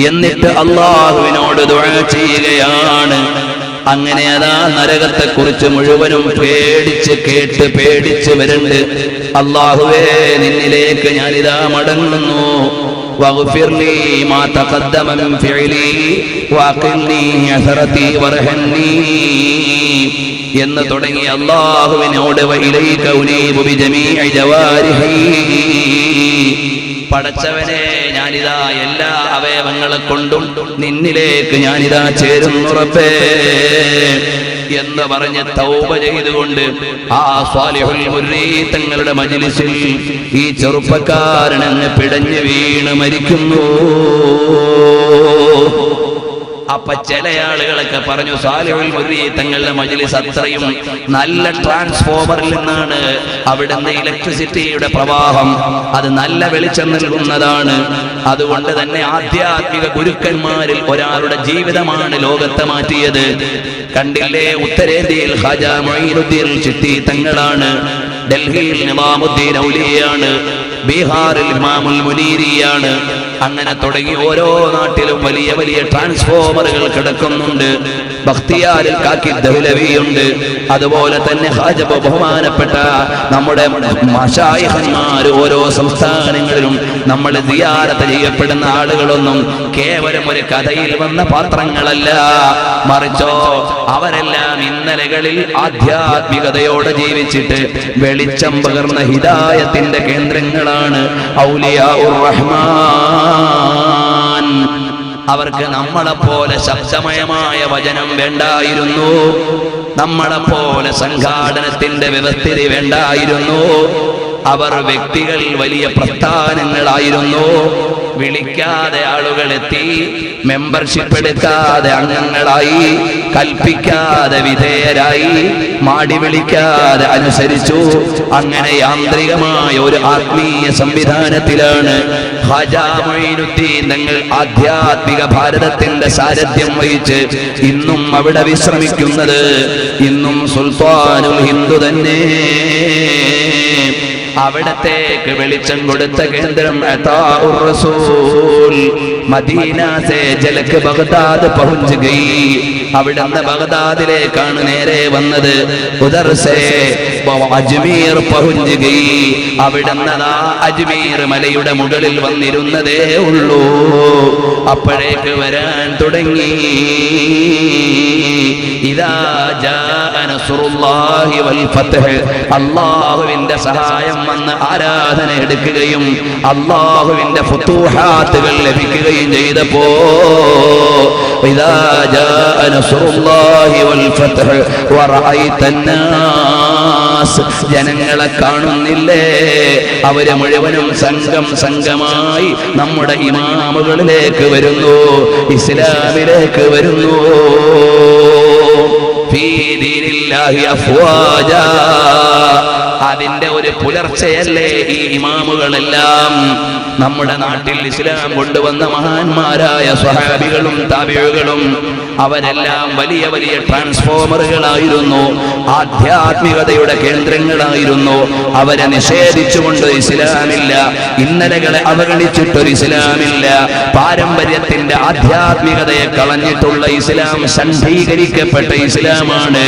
എന്നിട്ട് അല്ലാഹുവിനോട് ദുആ ചെയ്യുകയാണ്, അങ്ങനെ അതാ നരകത്തെ കുറിച്ച് മുഴുവനും പേടിച്ച് കേട്ട് പേടിച്ച് വരുന്നുണ്ട്. അല്ലാഹുവേ, നിന്നിലേക്ക് ഞാനിതാ മടങ്ങുന്നു. واغفر لي ما تقدم من فعلي واقلني عثرتي وارحمني എന്ന് തുടങ്ങി അല്ലാഹുവിനോട് വഇലൈക ഉനീബു ബിജമീഇ ജവാരിഹി, പടച്ചവനെ ഞാനിതാ എല്ലാ അവയവങ്ങളെ കൊണ്ടും നിന്നിലേക്ക് ഞാനിതാ ചേരുന്നു റബ്ബേ എന്ന് പറഞ്ഞ് തൗബ ചെയ്തുകൊണ്ട് ആ സ്വാലിഹുൽ മുർരി തങ്ങളുടെ മജ്ലിസിൽ ഈ ചെറുപ്പക്കാരൻ അങ്ങ് പിടഞ്ഞു വീണ് മരിക്കുന്നു. അപ്പൊ ചില ആളുകളൊക്കെ പറഞ്ഞു, സാലിഹുൽ മുർരി തങ്ങളുടെ മജ്ലിസ് അത്രയും നല്ല ട്രാൻസ്ഫോമറിൽ നിന്നാണ്, അവിടുന്ന് ഇലക്ട്രിസിറ്റിയുടെ പ്രവാഹം അത് നല്ല വെളിച്ചം നൽകുന്നതാണ്. അതുകൊണ്ട് തന്നെ ആധ്യാത്മിക ഗുരുക്കന്മാരിൽ ഒരാളുടെ ജീവിതമാണ് ലോകത്തെ മാറ്റിയത്. കണ്ടില്ലേ, ഉത്തരേന്ത്യയിൽ ഖാജാ മുഈനുദ്ദീൻ ചിശ്തി തങ്ങളാണ്, ഡൽഹിയിൽ നിസാമുദ്ദീൻ ഔലിയയാണ്, ബീഹാറിൽ ഇമാമുൽ മുനീരിയാണ്. അങ്ങനെ തുടങ്ങി ഓരോ നാട്ടിലും വലിയ വലിയ ട്രാൻസ്ഫോമറുകൾ കിടക്കുന്നുണ്ട്. ബഖ്തിയാരിൽ കാക്കി ദഹ്ലവിയുണ്ട്. അതുപോലെ തന്നെ ഹാജബ് ബഹുമാനപ്പെട്ട നമ്മുടെ മശായിഖന്മാർ ഓരോ സംസ്ഥാനങ്ങളിലും നമ്മൾ സിയാറത്ത് ചെയ്യപ്പെടുന്ന ആളുകളൊന്നും കേവലം ഒരു കഥയിൽ വന്ന പാത്രങ്ങളല്ല, മറിച്ചോ അവരെല്ലാം ഇന്നലകളിൽ ആധ്യാത്മികതയോടെ ജീവിച്ചിട്ട് വെളിച്ചം പകർന്ന ഹിദായത്തിന്റെ കേന്ദ്രങ്ങളാണ് ഔലിയാഉർ റഹ്മാൻ. അവർക്ക് നമ്മളെപ്പോലെ ശബ്ദമയമായ വചനം വേണ്ടായിരുന്നു, നമ്മളെപ്പോലെ സംഘാടനത്തിന്റെ വ്യവസ്ഥിതി വേണ്ടായിരുന്നു. അവർ വ്യക്തികൾ വലിയ പ്രസ്ഥാനങ്ങളായിരുന്നു. വിളിക്കാതെ ആളുകളെത്തി, മെമ്പർഷിപ്പ് എടുക്കാതെ അംഗങ്ങളായി, കൽപ്പിക്കാതെ വിധേയരായി, മാടി വിളിക്കാതെ അനുസരിച്ചു. അങ്ങനെ യാന്ത്രികമായ ഒരു ആത്മീയ സംവിധാനത്തിലാണ് ഖാജാ മുഈനുദ്ദീൻ തങ്ങൾ ആധ്യാത്മിക ഭാരതത്തിന്റെ സാരഥ്യം വഹിച്ച് ഇന്നും അവിടെ വിശ്രമിക്കുന്നത്. ഇന്നും സുൽത്താനുൽ ഹിന്ദു തന്നെ. അവിടത്തേക്ക് വെളിച്ചം കൊടുത്ത കേന്ദ്രം അതാഉർ റസൂൽ. മദീന സേ ജലക്ക് ബഗ്ദാദ് പहुंच गई. അവിടുന്ന് ബഗ്ദാദിലേക്കാണ് നേരെ വന്നത്. ഉദർ സേ അജ്മീർ പहुंच गई. അവിടുന്ന് അജ്മീർ മലയുടെ മുകളിൽ വന്നിരുന്നതേ ഉള്ളൂ. അപ്പോഴേക്ക് വരാൻ തുടങ്ങി. ഇദാ ജാഅ നസ്റുല്ലാഹി വൽ ഫത്ഹ്, അല്ലാഹുവിന്റെ സഹായം വന്ന് ആരാധന എടുക്കുകയും അല്ലാഹുവിന്റെ ഫുതൂഹാത്തുകൾ ലഭിക്കുകയും ചെയ്തപ്പോ, ഇദാ ജാഅ നസ്റുല്ലാഹി വൽ ഫത്ഹ് വറഅയ്തൻ നാസ്, ജനങ്ങളെ കാണുന്നില്ലേ, അവരെ മുഴുവനും സംഘമായി നമ്മുടെ ഇമാമുകളിലേക്ക് വരുന്നു, ഇസ്ലാമിലേക്ക് വരുന്നു. ഫീ ദീനില്ലാഹി അഫ്വാജാ, അതിന്റെ ഒരു പുലർച്ചയല്ലേ ഈ ഇമാമുകളെല്ലാം. നമ്മുടെ നാട്ടിൽ ഇസ്ലാം കൊണ്ടുവന്ന മഹാന്മാരായ സ്വഹാബികളും താബിഈകളും അവരെല്ലാം വലിയ വലിയ ട്രാൻസ്ഫോമറുകളായിരുന്നു, ആധ്യാത്മികതയുടെ കേന്ദ്രങ്ങളായിരുന്നു. അവരെ നിഷേധിച്ചുകൊണ്ട് ഇസ്ലാമില്ല, ഇന്നലകളെ അവഗണിച്ചിട്ടൊരു ഇസ്ലാമില്ല. പാരമ്പര്യത്തിന്റെ ആധ്യാത്മികതയെ കളഞ്ഞിട്ടുള്ള ഇസ്ലാം ശണ്ഡീകരിക്കപ്പെട്ട ഇസ്ലാമാണ്.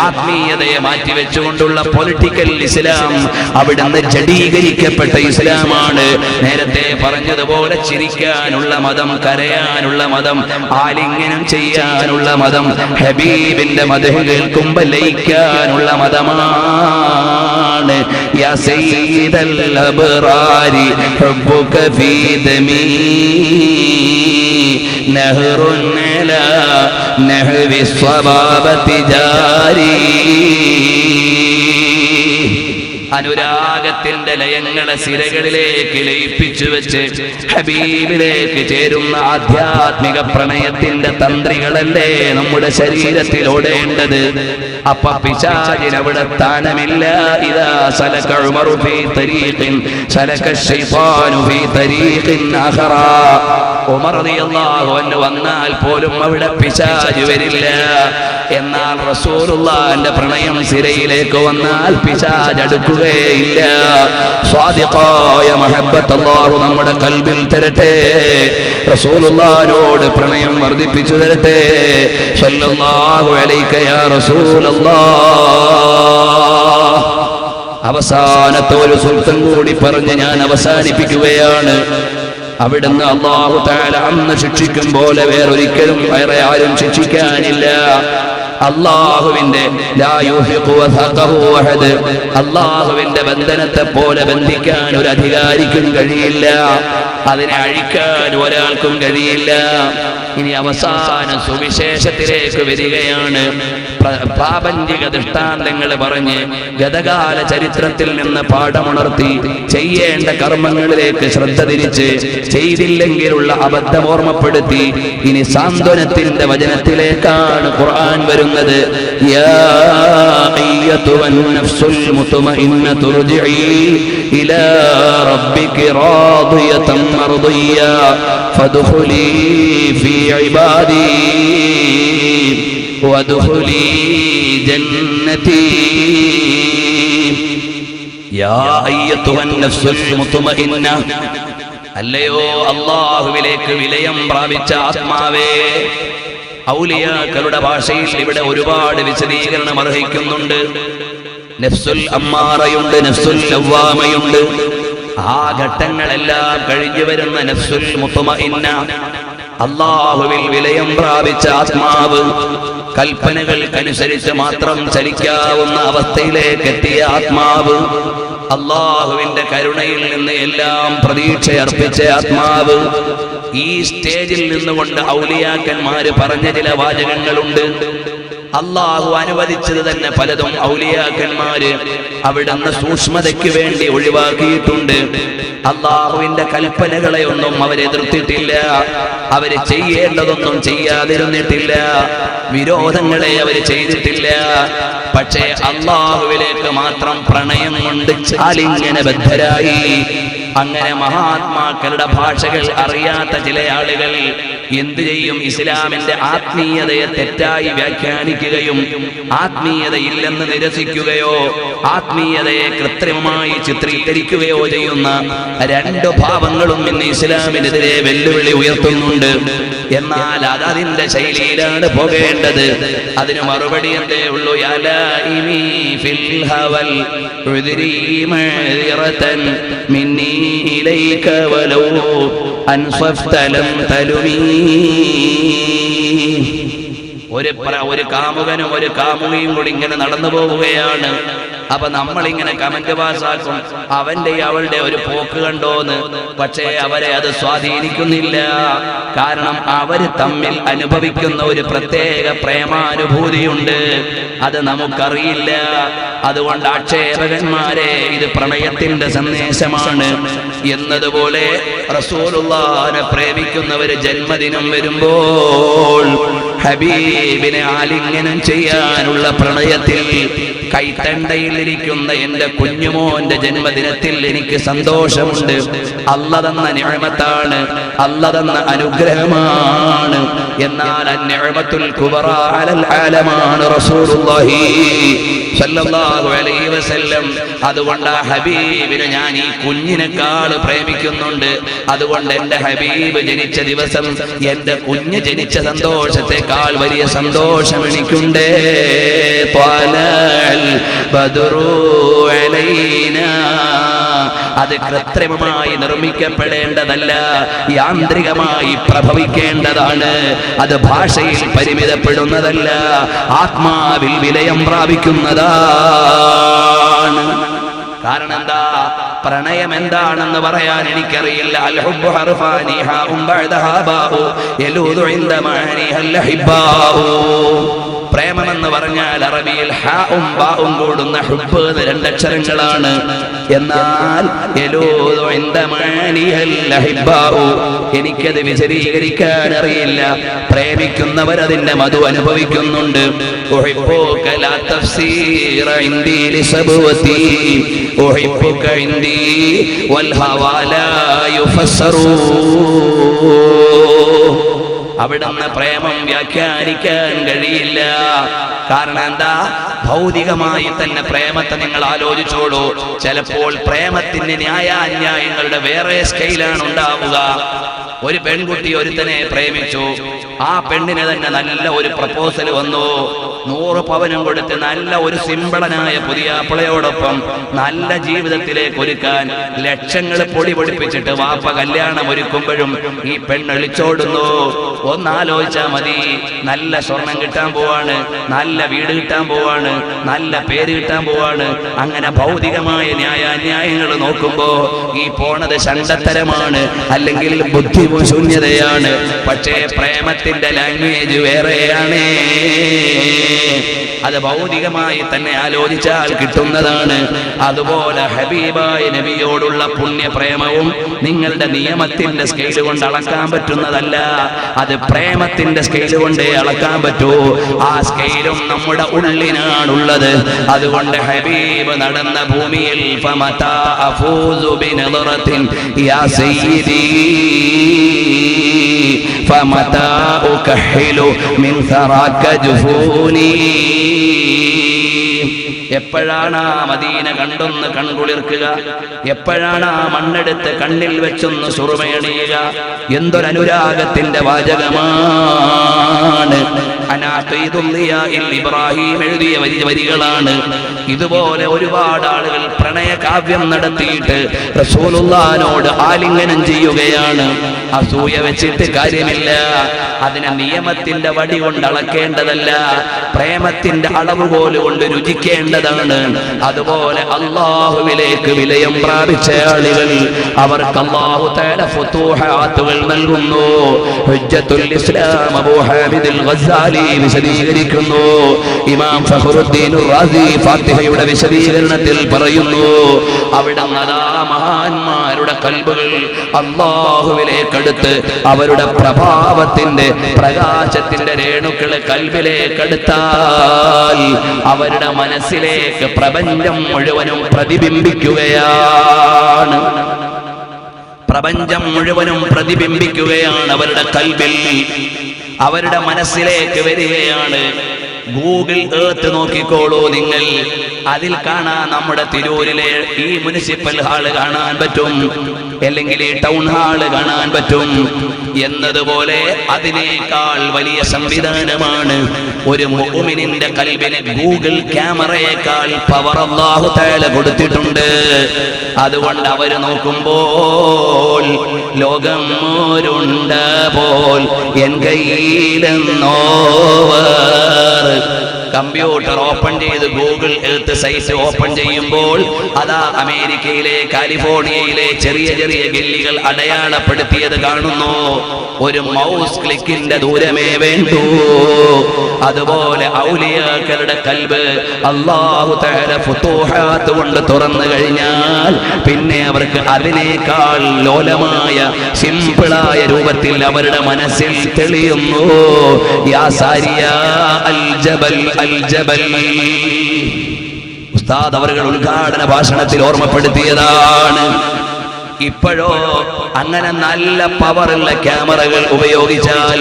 ആത്മീയതയെ മാറ്റിവെച്ചുകൊണ്ടുള്ള പൊളിറ്റിക്കൽ ഇസ്ലാം അവിടുന്ന് ജഡീകരിക്കപ്പെട്ട ഇസ്ലാമാണ്. നേരത്തെ പറഞ്ഞതുപോലെ ചിരിക്കാനുള്ള മതം, കരയാനുള്ള മതം, ആലിംഗനം ചെയ്യാനുള്ള മതം, ഹബീബിന്റെ മദ്ഹ് കേൾക്കുമ്പോൾ ലയിക്കാനുള്ള മതമാണ്. യാ സയ്യിദൽ അബ്റാരി ഹബ്ബുക ഫീ ദമീ നഹ്റുൻ അലാ നഹ്വി സ്വബാബതി ജാരി. അനുരാഗത്തിന്റെ ലയങ്ങളെ സിരകളിലേക്ക് ലയിപ്പിച്ചു വെച്ച് ഹബീബിലേക്ക് ചേരുന്ന ആധ്യാത്മിക പ്രണയത്തിന്റെ തന്ത്രികളല്ലേ നമ്മുടെ ശരീരത്തിൽ ഓടേണ്ടത്. അപ്പൊ പിശാചിന് അവിടെ സ്ഥാനമില്ല. ഇദാ സലക ഉമറു ഫീ തരീഖിൻ സലക ശൈത്താനു ഫീ തരീഖിൻ ആഖറ. ഉമർ റളിയല്ലാഹു അൻഹു വന്നാൽ പോലും അവിടെ പിശാച് വരില്ല. എന്നാൽ റസൂലുള്ളാഹിന്റെ പ്രണയം സിരയിലേക്ക് വന്നാൽ പിശാച് അടുക്കുക കിട്ടുകയില്ല. സ്വാദിഖായ മഹബ്ബത്ത് അല്ലാഹു നമ്മുടെ ഖൽബിൽ തരട്ടെ. റസൂലുള്ളാഹിനോട് പ്രണയം വർദ്ധിപ്പിച്ചു തരട്ടെ. സല്ലല്ലാഹു അലൈക യാ റസൂലല്ലാഹ്. അവസാനത്തെ ഒരു സൂക്തം കൂടി പറഞ്ഞ് ഞാൻ അവസാനിപ്പിക്കുകയാണ്. അവിടുന്ന് അല്ലാഹു തആല അന്ന് ശിക്ഷിക്കും പോലെ വേറൊരിക്കലും വേറെ ആരും ശിക്ഷിക്കാനില്ല. അല്ലാഹുവിന്റെ ലാ യുഹിഖു വസഖഹു അഹദ്, അല്ലാഹുവിന്റെ ബന്ധനത്തെ പോലെ ബന്ധിക്കാൻ ഒരു അധികാരിക്കും കഴിയില്ല, അതിനെ അഴിക്കാൻ ഒരാൾക്കും കഴിയില്ല. ഇനി അവസാന സുവിശേഷത്തിലേക്ക് വരികയാണ്. പ്രാപഞ്ചിക ദൃഷ്ടാന്തങ്ങൾ പറഞ്ഞ് ഗതകാല ചരിത്രത്തിൽ നിന്ന് പാഠമുണർത്തി ചെയ്യേണ്ട കർമ്മങ്ങളിലേക്ക് ശ്രദ്ധ തിരിച്ച് ചെയ്തില്ലെങ്കിലുള്ള അബദ്ധം ഓർമ്മപ്പെടുത്തി ഇനി സാന്ത്വനത്തിന്റെ വചനത്തിലേക്കാണ് ഖുർആൻ വരുന്നത്. യാ അയ്യതുവൻ നഫ്സുൽ മുത്മഇന്നതു ർജിഇ ഇലാ റബ്ബികി റാദിയതൻ മർദിയ ഫദ്ഖുലി ഫീ ഇബാദി വദ്ഖുലി ജന്നതി. യാ അയ്യതുവൻ നഫ്സുൽ മുത്മഇന്ന, അല്ലയോ അല്ലാഹുവിലേക്ക് വിലയം പ്രാപിച്ച ആത്മാവേ. ഔലിയാക്കളുടെ ഭാഷയിൽ ഇവിടെ ഒരുപാട് വിശദീകരണം അർഹിക്കുന്നുണ്ട്. നഫ്സുൽ അമ്മാറയുണ്ട്, നഫ്സുൽ ലവ്വാമയുണ്ട്. ആ ഘട്ടങ്ങളെല്ലാം കഴിഞ്ഞു വരുന്ന നഫ്സുൽ മുത്മഇന്ന, അല്ലാഹുവിൽ വിലയം പ്രാപിച്ച ആത്മാവ്, കൽപ്പനകൾക്കനുസരിച്ച് മാത്രം ചലിക്കാവുന്ന അവസ്ഥയിലേക്ക് എത്തിയ ആത്മാവ്, അല്ലാഹുവിന്റെ കരുണയിൽ നിന്ന് എല്ലാം പ്രതീക്ഷയർപ്പിച്ച ആത്മാവ്. ഈ സ്റ്റേജിൽ നിന്നുകൊണ്ട് ഔലിയാക്കന്മാര് പറഞ്ഞ ചില വാചകങ്ങളുണ്ട്. അല്ലാഹു അനുവദിച്ചത് തന്നെ പലതും ഔലിയാക്കന്മാര് അവിടുന്ന് സൂക്ഷ്മതയ്ക്ക് വേണ്ടി ഒഴിവാക്കിയിട്ടുണ്ട്. അല്ലാഹുവിന്റെ കൽപ്പനകളെ ഒന്നും അവരെതിർത്തിട്ടില്ല, അവര് ചെയ്യേണ്ടതൊന്നും ചെയ്യാതിരുന്നിട്ടില്ല, വിരോധങ്ങളെ അവര് ചെയ്തിട്ടില്ല. പക്ഷേ അല്ലാഹുവിലേക്ക് മാത്രം പ്രണയം കൊണ്ട് ചാലിങ്ങനെ ബദ്ധരായി. അങ്ങനെ മഹാത്മാക്കളുടെ ഭാഷകൾ അറിയാത്ത ചില ആളുകൾ എന്തു ചെയ്യും? ഇസ്ലാമിന്റെ ആത്മീയതയെ തെറ്റായി വ്യാഖ്യാനിക്കുകയും ആത്മീയതയില്ലെന്ന് നിരസിക്കുകയോ ആത്മീയതയെ കൃത്രിമമായി ചിത്രീകരിക്കുകയോ ചെയ്യുന്ന രണ്ട് ഭാവങ്ങളും ഇന്ന് ഇസ്ലാമിനെതിരെ വെല്ലുവിളി ഉയർത്തുന്നുണ്ട്. എന്നാൽ അതതിന്റെ ശൈലിയിലാണ് പോകേണ്ടത്. അതിന് മറുപടി എന്തേ ഉള്ളൂ? ഒരു കാമുകനും ഒരു കാമുകയും കൂടി ഇങ്ങനെ നടന്നു പോവുകയാണ്. അപ്പൊ നമ്മളിങ്ങനെ കമന്റ് പാസ്സാക്കും, അവന്റെ അവളുടെ ഒരു പോക്ക് കണ്ടോന്ന്. പക്ഷേ അവരെ അത് സ്വാധീനിക്കുന്നില്ല. കാരണം അവര് തമ്മിൽ അനുഭവിക്കുന്ന ഒരു പ്രത്യേക പ്രേമാനുഭൂതിയുണ്ട്, അത് നമുക്കറിയില്ല. അതുകൊണ്ട് ആക്ഷേപകന്മാരെ ഇത് പ്രണയത്തിന്റെ സന്ദേശമാണ് എന്നതുപോലെ റസൂലുള്ളാഹിനെ പ്രേമിക്കുന്നവര് ജന്മദിനം വരുമ്പോൾ ഹബീബിനെ ആലിംഗനം ചെയ്യാനുള്ള പ്രണയത്തിൽ കൈത്തണ്ടയിലിരിക്കുന്ന എന്റെ കുഞ്ഞുമോന്റെ ജന്മദിനത്തിൽ എനിക്ക് സന്തോഷമുണ്ട്. അല്ലാഹ് തന്ന നിഅമത്താണ്, അല്ലാഹ് തന്ന അനുഗ്രഹമാണ്. എന്നാൽ അന്നിഅമത്തുൽ കുബറാ അലൽ ആലമാണ് റസൂലുള്ളാഹി സല്ലല്ലാഹു അലൈഹി വസല്ലം. അതുകൊണ്ട് ആ ഹബീബിനെ ഞാൻ ഈ കുഞ്ഞിനേക്കാൾ പ്രേമിക്കുന്നുണ്ട്. അതുകൊണ്ട് എന്റെ ഹബീബ് ജനിച്ച ദിവസം എന്റെ കുഞ്ഞ് ജനിച്ച സന്തോഷത്തെക്കാൾ വലിയ സന്തോഷം എനിക്കുണ്ട്. അത് കൃത്രിമമായി നിർമ്മിക്കപ്പെടേണ്ടതല്ല, യാന്ത്രികമായി പ്രഭവിക്കേണ്ടതാണ്. അത് ഭാഷയിൽ പരിമിതപ്പെടുന്നതല്ല, ആത്മാവിൽ വിലയം പ്രാപിക്കുന്നതാണ്. കാരണം എന്താ? പ്രണയം എന്താണെന്ന് പറയാൻ എനിക്കറിയില്ല. അൽ ഹുബ്ബു ഹർഫാനി ഹാഉം ബഅദഹാ ബാഉ യലൂദു ഇൻദ മഅനിഹൽ ഹിബ്ബാഉ. പ്രേമമെന്ന് പറഞ്ഞാൽ അറബിയിൽ ഹാഉം ബാഉം കൂടുന്ന ഹുബ്ബ് എന്ന രണ്ടക്ഷരങ്ങളാണ്. എന്നാൽ യലൂദു ഇൻദ മഅനിഹൽ ഹിബ്ബാഉ, എനിക്കത് വിശദീകരിക്കാൻ അറിയില്ല. പ്രേമിക്കുന്നവരതിന്റെ മധു അനുഭവിക്കുന്നുണ്ട്. ഉഹിബ്ബുക ലാ തഫ്സീറ ഇൻദി ലിസബവതി ഉഹിബ്ബുക ഇൻദി വൽ ഹവാ ലാ യുഫസ്സറു. അവിടുന്ന് പ്രേമം വ്യാഖ്യാനിക്കാൻ കഴിയില്ല. കാരണം എന്താ? ഭൗതികമായി തന്നെ പ്രേമത്തെ നിങ്ങൾ ആലോചിച്ചോളൂ. ചിലപ്പോൾ പ്രേമത്തിന്റെ ന്യായാന്യായങ്ങളുടെ വേറെ സ്കെയിലാണ് ഉണ്ടാവുക. ഒരു പെൺകുട്ടി ഒരുത്തനെ പ്രേമിച്ചു, ആ പെണ്ണിന് തന്നെ നല്ല ഒരു പ്രപ്പോസൽ വന്നു. 100 പവനും കൊടുത്ത് നല്ല ഒരു സിമ്പിളനായ പുതിയാപ്പിളയോടൊപ്പം നല്ല ജീവിതത്തിലേക്ക് ഒരുക്കാൻ ലക്ഷങ്ങൾ പൊടി പൊടിപ്പിച്ചിട്ട് വാപ്പ കല്യാണം ഒരുക്കുമ്പോഴും ഈ പെണ്ണ് എളിച്ചോടുന്നു. ഒന്നാലോചിച്ചാ മതി. നല്ല സ്വർണം കിട്ടാൻ പോവാണ്, നല്ല വീട് കിട്ടാൻ പോവാണ്, നല്ല പേര് കിട്ടാൻ പോവാണ്. അങ്ങനെ ഭൗതികമായ ന്യായാന്യായങ്ങൾ നോക്കുമ്പോ ഈ പോണത് ശണ്ടത്തരമാണ്, അല്ലെങ്കിൽ ബുദ്ധിശൂന്യതയാണ്. പക്ഷേ പ്രേമത്തിന്റെ ലാംഗ്വേജ് വേറെയാണ്. അത് ഭൗതികമായി തന്നെ ആലോചിച്ചാൽ കിട്ടുന്നതാണ്. അതുപോലെ ഹബീബായ നബിയോടുള്ള പുണ്യപ്രേമവും നിങ്ങളുടെ നിയമത്തിന്റെ സ്കെയിൽ കൊണ്ട് അളക്കാൻ പറ്റുന്നതല്ല, അത് പ്രേമത്തിന്റെ സ്കെയിൽ കൊണ്ടേ അളക്കാൻ പറ്റൂ. ആ സ്കെയിലും നമ്മുടെ ഉള്ളിനാണുള്ളത്. അതുകൊണ്ട് ഹബീബ് നടന്ന ഭൂമിയിൽ ഫമതാ അഫൂസു ബിനദറത്തിൻ യാ സയ്യിദി ഫമതാ ഉകഹിലു മിൻ സറാക ജുഫൂനി. എപ്പോഴാണ് ആ മദീന കണ്ടൊന്ന് കൺകുളിർക്കുക? എപ്പോഴാണ് ആ മണ്ണെടുത്ത് കണ്ണിൽ വെച്ചൊന്ന് സുറുമയണിയുക? എന്തൊരനുരാഗത്തിന്റെ വാചകമാണ്! ഇബ്രാഹിം എഴുതിയ വരികളാണ്. ഇതുപോലെ ഒരുപാട് ആളുകൾ പ്രണയ കാവ്യം നടത്തിയിട്ട് റസൂലുള്ളാഹിനോട് ആലിംഗനം ചെയ്യുകയാണ്. അസൂയ വെച്ചിട്ട് കാര്യമില്ല. അതിനെ നിയമത്തിന്റെ വടി കൊണ്ട് അളക്കേണ്ടതല്ല, പ്രേമത്തിന്റെ അളവുകോല് കൊണ്ട് രുചിക്കേണ്ടതാണ്. അതുപോലെ അല്ലാഹുവിലേക്ക് വിലയം പ്രാപിച്ച ആളുകൾ, അവർക്ക് അല്ലാഹു തആല ഫുതൂഹാത്തുകൾ നൽകുന്നു. ഹുജ്ജത്തുൽ ഇസ്ലാം അബൂ ഹാമിദുൽ ഗസ്സാലി വിശദീകരിക്കുന്നു. ഇമാം ഫഖറുദ്ദീൻ റാസി ഫാത്തിഹയുടെ വിശദീകരണത്തിൽ പറയുന്നു, അവിടെ മഹാന്മാരുടെ കൽബുകൾ അല്ലാഹുവിലേക്കടുത്ത് അവരുടെ പ്രഭാവത്തിന്റെ പ്രകാശത്തിന്റെ രേണുക്കളെ കൽബിലേക്കെടുത്താൽ അവരുടെ മനസ്സിലേക്ക് പ്രപഞ്ചം മുഴുവനും പ്രതിബിംബിക്കുകയാണ്. പ്രപഞ്ചം മുഴുവനും പ്രതിബിംബിക്കുകയാണ് അവരുടെ കൽബിൽ, അവരുടെ മനസ്സിലേക്ക് വരികയാണ്. ഗൂഗിൾ എർത്ത് നോക്കിക്കോളൂ നിങ്ങൾ. അതിൽ കാണാൻ നമ്മുടെ തിരൂരിലെ ഈ മുനിസിപ്പൽ ഹാള് കാണാൻ പറ്റും, അല്ലെങ്കിൽ ഈ ടൗൺ ഹാള് കാണാൻ പറ്റും. എന്നതുപോലെ അതിനേക്കാൾ വലിയ സംവിധാനമാണ് ഒരു മുഅ്മിനിന്റെ കൽബിന് ഗൂഗിൾ ക്യാമറയേക്കാൾ പവർ അല്ലാഹു തആല കൊടുത്തിട്ടുണ്ട്. അതുകൊണ്ട് അവര് നോക്കുമ്പോൾ ലോകം ഒരുണ്ട പോൽ എൻ കയ്യിലെന്നോവർ. കമ്പ്യൂട്ടർ ഓപ്പൺ ചെയ്ത് ഗൂഗിൾ എർത്ത് സൈറ്റ് ഓപ്പൺ ചെയ്യുമ്പോൾ അതാ അമേരിക്കയിലെ കാലിഫോർണിയയിലെ ചെറിയ ചെറിയ ഗല്ലികൾ അടയാളപ്പെടുത്തിയത് കാണുന്നു. ഒരു മൗസ് ക്ലിക്കിന്റെ ദൂരമേ വേണ്ടൂ. അതുപോലെ ഔലിയാക്കളുടെ കൽബ് അല്ലാഹു തആല ഫുതൂഹാത്ത് കൊണ്ട് തുറന്നു കഴിഞ്ഞാൽ പിന്നെ അവർക്ക് അതിനേക്കാൾ ലോലമായ സിമ്പിളായ രൂപത്തിൽ അവരുടെ മനസ്സിൽ തെളിയുന്നു. യാ സാരിയ അൽ ജബൽ അൽ ജബൽ. ഉസ്താദ് അവர்கள் ഉദ്ഘാടന ഭാഷണത്തിൽ ഓർമ്മപ്പെടുത്തിയതാണ്. ഇപ്പോഴോ അങ്ങനെ നല്ല പവറുള്ള ക്യാമറകൾ ഉപയോഗിച്ചാൽ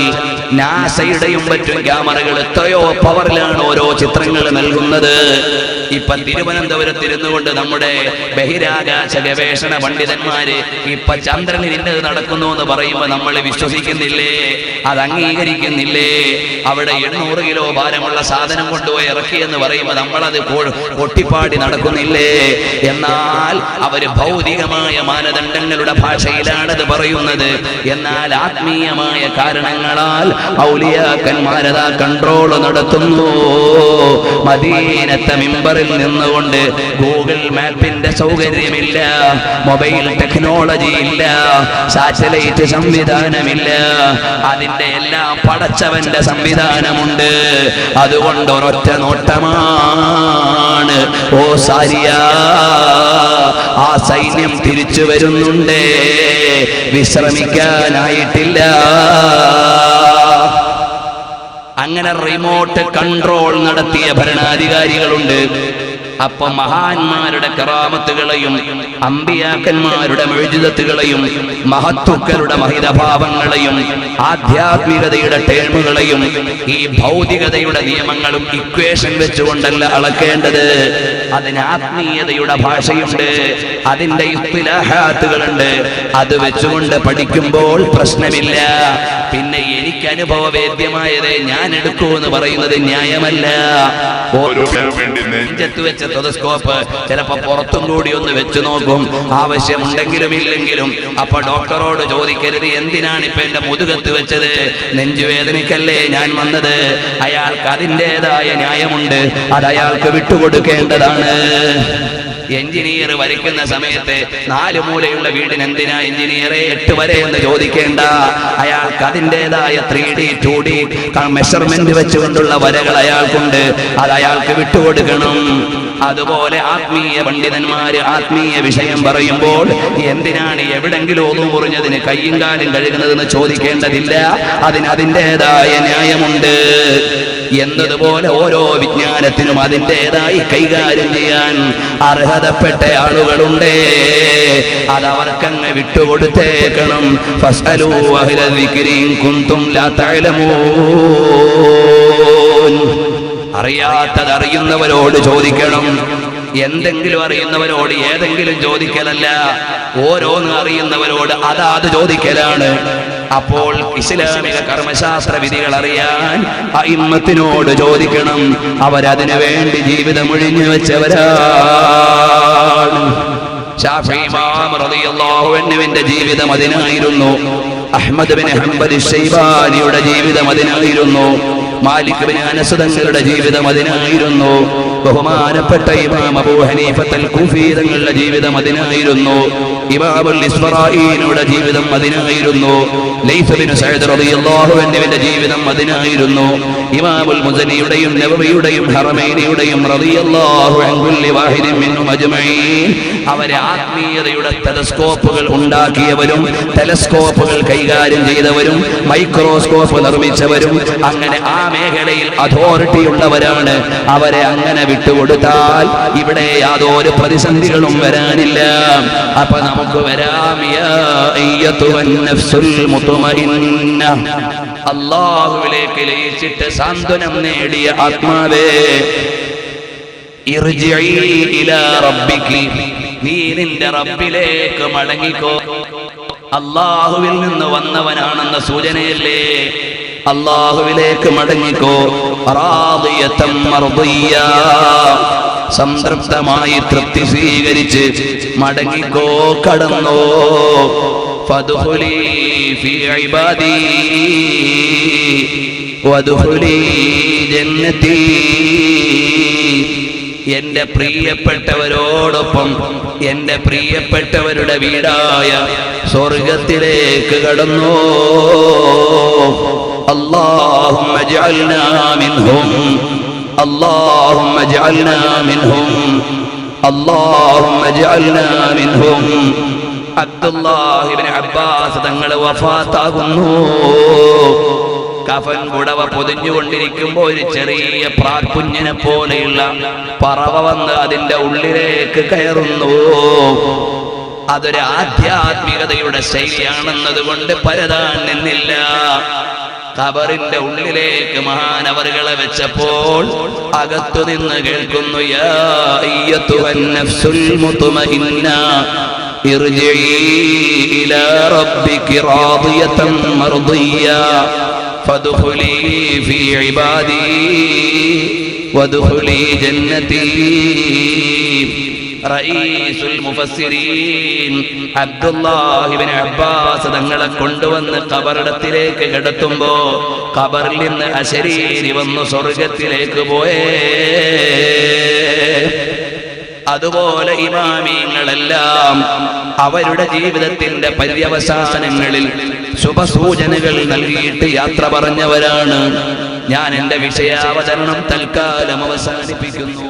നാസയുടെയും മറ്റും ക്യാമറകൾ എത്രയോ പവറിലാണ് ഓരോ ചിത്രങ്ങൾ നൽകുന്നത്. ഇപ്പൊ തിരുവനന്തപുരത്തിരുന്നു കൊണ്ട് നമ്മുടെ ബഹിരാകാശ ഗവേഷണ പണ്ഡിതന്മാര് ഇപ്പൊ ചന്ദ്രനിൽ ഇന്നത് നടക്കുന്നു എന്ന് പറയുമ്പോൾ നമ്മൾ വിശ്വസിക്കുന്നില്ലേ? അത് അംഗീകരിക്കുന്നില്ലേ? അവിടെ 800 കിലോ ഭാരമുള്ള സാധനം കൊണ്ടുപോയി ഇറക്കിയെന്ന് പറയുമ്പോൾ നമ്മളത് പൊട്ടിപ്പാടി നടക്കുന്നില്ലേ? എന്നാൽ അവര് ഭൗതികമായ മാനദണ്ഡങ്ങളുടെ ഭാഷയിലാണത് പറയുന്നത്. എന്നാൽ ആത്മീയമായ കാരണങ്ങളാൽ ഔലിയാക്കന്മാരതാ കൺട്രോൾ നടത്തുന്നു. മദീനത്തെ മിമ്പറിൽ നിന്നുകൊണ്ട് ഗൂഗിൾ മാപ്പിന്റെ സൗകര്യമില്ല, മൊബൈൽ ടെക്നോളജി ഇല്ല, സാറ്റലൈറ്റ് സംവിധാനമില്ല. അതിന്റെ എല്ലാം പടച്ചവന്റെ സംവിധാനമുണ്ട്. അതുകൊണ്ട് ഒരൊറ്റ നോട്ടമാണ്. ഓ സാരിയ, ആ സൈന്യം തിരിച്ചു വരുന്നുണ്ട്, വിശ്രമിക്കാനായിട്ടില്ല. അങ്ങനെ റിമോട്ട് കൺട്രോൾ നടത്തിയ ഭരണാധികാരികളുണ്ട്. അപ്പൊ മഹാന്മാരുടെ കറാമത്തുകളെയും അമ്പിയാക്കന്മാരുടെ മുഅ്ജിസത്തുകളെയും മഹത്തുക്കളുടെ മഹിതഭാവങ്ങളെയും ആധ്യാത്മികതയുടെ ടേമുകളെയും ഈ ഭൗതികതയുടെ നിയമങ്ങളും ഇക്വേഷൻ വെച്ചുകൊണ്ടല്ല അളക്കേണ്ടത്. അതിന് ആത്മീയതയുടെ ഭാഷയുണ്ട്, അതിന്റെ ഇസ്തിലാഹാത്തുകളുണ്ട്. അത് വെച്ചുകൊണ്ട് പഠിക്കുമ്പോൾ പ്രശ്നമില്ല. പിന്നെ എനിക്ക് അനുഭവവേദ്യമായതേ ഞാൻ എടുക്കൂ എന്ന് പറയുന്നത് ന്യായമല്ല. നെഞ്ചത്ത് വെച്ച ടെലസ്കോപ്പ് ചിലപ്പോ പുറത്തും കൂടി ഒന്ന് വെച്ചു നോക്കും, ആവശ്യമുണ്ടെങ്കിലും ഇല്ലെങ്കിലും. അപ്പൊ ഡോക്ടറോട് ചോദിക്കരുത് എന്തിനാണ് ഇപ്പൊ എന്റെ മുതുകത്ത് വെച്ചത്, നെഞ്ചുവേദനയ്ക്കല്ലേ ഞാൻ വന്നത്. അയാൾക്ക് അതിൻ്റെതായ ന്യായമുണ്ട്, അത് അയാൾക്ക് വിട്ടുകൊടുക്കേണ്ടതാണ്. എഞ്ചിനീയർ വരയ്ക്കുന്ന സമയത്ത് 4 മൂലയുള്ള വീടിന് എന്തിനാ എഞ്ചിനീയറെ 8 വരെ എന്ന് ചോദിക്കേണ്ട. അയാൾക്ക് അതിൻ്റെതായ 3D 2D മെഷർമെന്റ് വെച്ചുകൊണ്ടുള്ള വരകൾ അയാൾക്കുണ്ട്, അത് അയാൾക്ക് വിട്ടുകൊടുക്കണം. അതുപോലെ ആത്മീയ പണ്ഡിതന്മാര് ആത്മീയ വിഷയം പറയുമ്പോൾ എന്തിനാണ് എവിടെങ്കിലും ഒന്നു മുറിഞ്ഞതിന് കയ്യും കാലും കഴുകുന്നതെന്ന് ചോദിക്കേണ്ടതില്ല. അതിന് അതിൻ്റെതായ ന്യായമുണ്ട്. എന്നതുപോലെ ഓരോ വിജ്ഞാനത്തിനും അതിൻ്റെതായി കൈകാര്യം ചെയ്യാൻ അർഹതപ്പെട്ട ആളുകളുണ്ട്. അതവർക്കങ്ങ് വിട്ടുകൊടുത്തേക്കണം. ഫസ്അലൂ അഹ്ല ദിക്രി ഇൻ കുൻതും ലാ തഅലമൂൻ. അറിയാത്തത് അറിയുന്നവരോട് ചോദിക്കണം. എന്തെങ്കിലും അറിയുന്നവരോട് ഏതെങ്കിലും ചോദിക്കലല്ല, ഓരോന്ന് അറിയുന്നവരോട് അതാത് ചോദിക്കലാണ്. അപ്പോൾ ഇസ്ലാമിക കർമ്മശാസ്ത്ര വിധികൾ അറിയാൻ അഇമ്മത്തിനോട് ചോദിക്കണം. അവരതിനു വേണ്ടി ജീവിതം ഒഴിഞ്ഞു വെച്ചവരാണ്. ശാഫിഈ ഇമാം റളിയല്ലാഹു അൻഹുവിന്റെ ജീവിതം അതിനായിരുന്നു. അഹ്മദ് ബിൻ ഹംബൽ ശൈബാനിയുടെ ജീവിതം അതിനായിരുന്നു. മാലിക് ബിൻ അനസ് തങ്ങളുടെ ജീവിതം അതിനായിരുന്നു. ബഹുമാനപ്പെട്ട ഇമാം അബൂ ഹനീഫത്തുൽ കൂഫി തങ്ങളുടെ ജീവിതം അതിനായിരുന്നു. ഇമാമുൽ ഇസ്ഫറായിനിയുടെ ജീവിതം അതിനായിരുന്നു. ലൈസ് ബിൻ സഅദ് റളിയല്ലാഹു അൻഹുവിന്റെ ജീവിതം അതിനായിരുന്നു. ഇമാമുൽ മുസനിയുടെയും നബവിയുടെയും ഹറമൈനിയുടെയും റളിയല്ലാഹു അൻ കുല്ലി വാഹിദിൻ മിൻഹും അജ്മഈൻ അവരെ ആത്മീയതയുടെ ടെലസ്കോപ്പുകൾ ഉണ്ടാക്കിയവരും ടെലസ്കോപ്പുകൾ കൈകാര്യം ചെയ്തവരും മൈക്രോസ്കോപ്പ് നിർമ്മിച്ചവരും അങ്ങനെ ആ മേഖലയിൽ അതോറിറ്റി ഉള്ളവരാണ്. അവരെ അങ്ങനെ വിട്ടുകൊടുത്താൽ ഇവിടെ യാതൊരു പ്രതിസന്ധികളും വരാനില്ല. അപ്പൊ നമുക്ക് വരാം. യാ അയ്യതുഹൻ നഫ്സുൽ മുത്മഇന്ന, അല്ലാഹുവിലേക്ക് ലയിച്ചിട്ട് സാന്ത്വനം നേടിയ ആത്മാവേ, ഇർജിഇ ഇലാ റബ്ബികി, നീ നിന്റെ റബ്ബിലേക്ക് മടങ്ങിക്കോ. അല്ലാഹുവിൽ നിന്ന് വന്നവനാണെന്ന സൂചനയല്ലേ. അല്ലാഹുവിലേക്ക് മടങ്ങിക്കോ. റാദിയതൻ മർദിയ, സംതൃപ്തമായി തൃപ്തി സ്വീകരിച്ച് മടങ്ങിക്കോ, കടന്നോ. ഫദ്ഖുലി ഫീ ഇബാദി വദ്ഖുലി ജന്നതി, എന്റെ പ്രിയപ്പെട്ടവരോടൊപ്പം എന്റെ പ്രിയപ്പെട്ടവരുടെ വീടായ സ്വർഗത്തിലേക്ക് കടന്നു. അല്ലാഹുമ്മ ജഅൽനാ മിൻഹും, അല്ലാഹുമ്മ ജഅൽനാ മിൻഹും, അല്ലാഹുമ്മ ജഅൽനാ മിൻഹും. അബ്ദുല്ലാഹി ഇബ്നു അബ്ബാസ് തങ്ങൾ വഫാത്താകുന്നു. കഫൻ പുടവ പൊതിഞ്ഞുകൊണ്ടിരിക്കുമ്പോൾ ഒരു ചെറിയ പ്രാക്കുഞ്ഞിനെ പോലെയുള്ള പറവ വന്ന് അതിന്റെ ഉള്ളിലേക്ക് കയറുന്നു. അതൊരു ആധ്യാത്മികതയുടെ ശൈലിയാണെന്നതുകൊണ്ട് പരതാൻ നിന്നില്ല. ഖബറിന്റെ ഉള്ളിലേക്ക് മഹാനവറുകളെ വെച്ചപ്പോൾ അകത്തു നിന്ന് കേൾക്കുന്നു, യാ അയ്യതുഹൻ നഫ്സുൽ മുത്മഇന്ന ഇർജിഇ ഇലാ റബ്ബികി റാദിയതൻ മർദിയ ഫദ്ഖുലി ഫീ ഇബാദി വദ്ഖുലി ജന്നതി. റഈസുൽ മുഫസ്സിരീൻ അബ്ദുല്ലാഹി ഇബ്നു അബ്ബാസ് തങ്ങളെ കൊണ്ടുവന്ന് ഖബറിടത്തിലേക്ക് കിടത്തുമ്പോ ഖബറിൽ നിന്ന് അശരീരി വന്നു സ്വർഗത്തിലേക്ക് പോയേ. അതുപോലെ ഇമാമിങ്ങളെല്ലാം അവരുടെ ജീവിതത്തിന്റെ പര്യവസാനങ്ങളിൽ ശുഭസൂചനകൾ നൽകിയിട്ട് യാത്ര പറഞ്ഞവരാണ്. ഞാൻ എന്റെ വിഷയാവതരണം തൽക്കാലം അവസാനിപ്പിക്കുന്നു.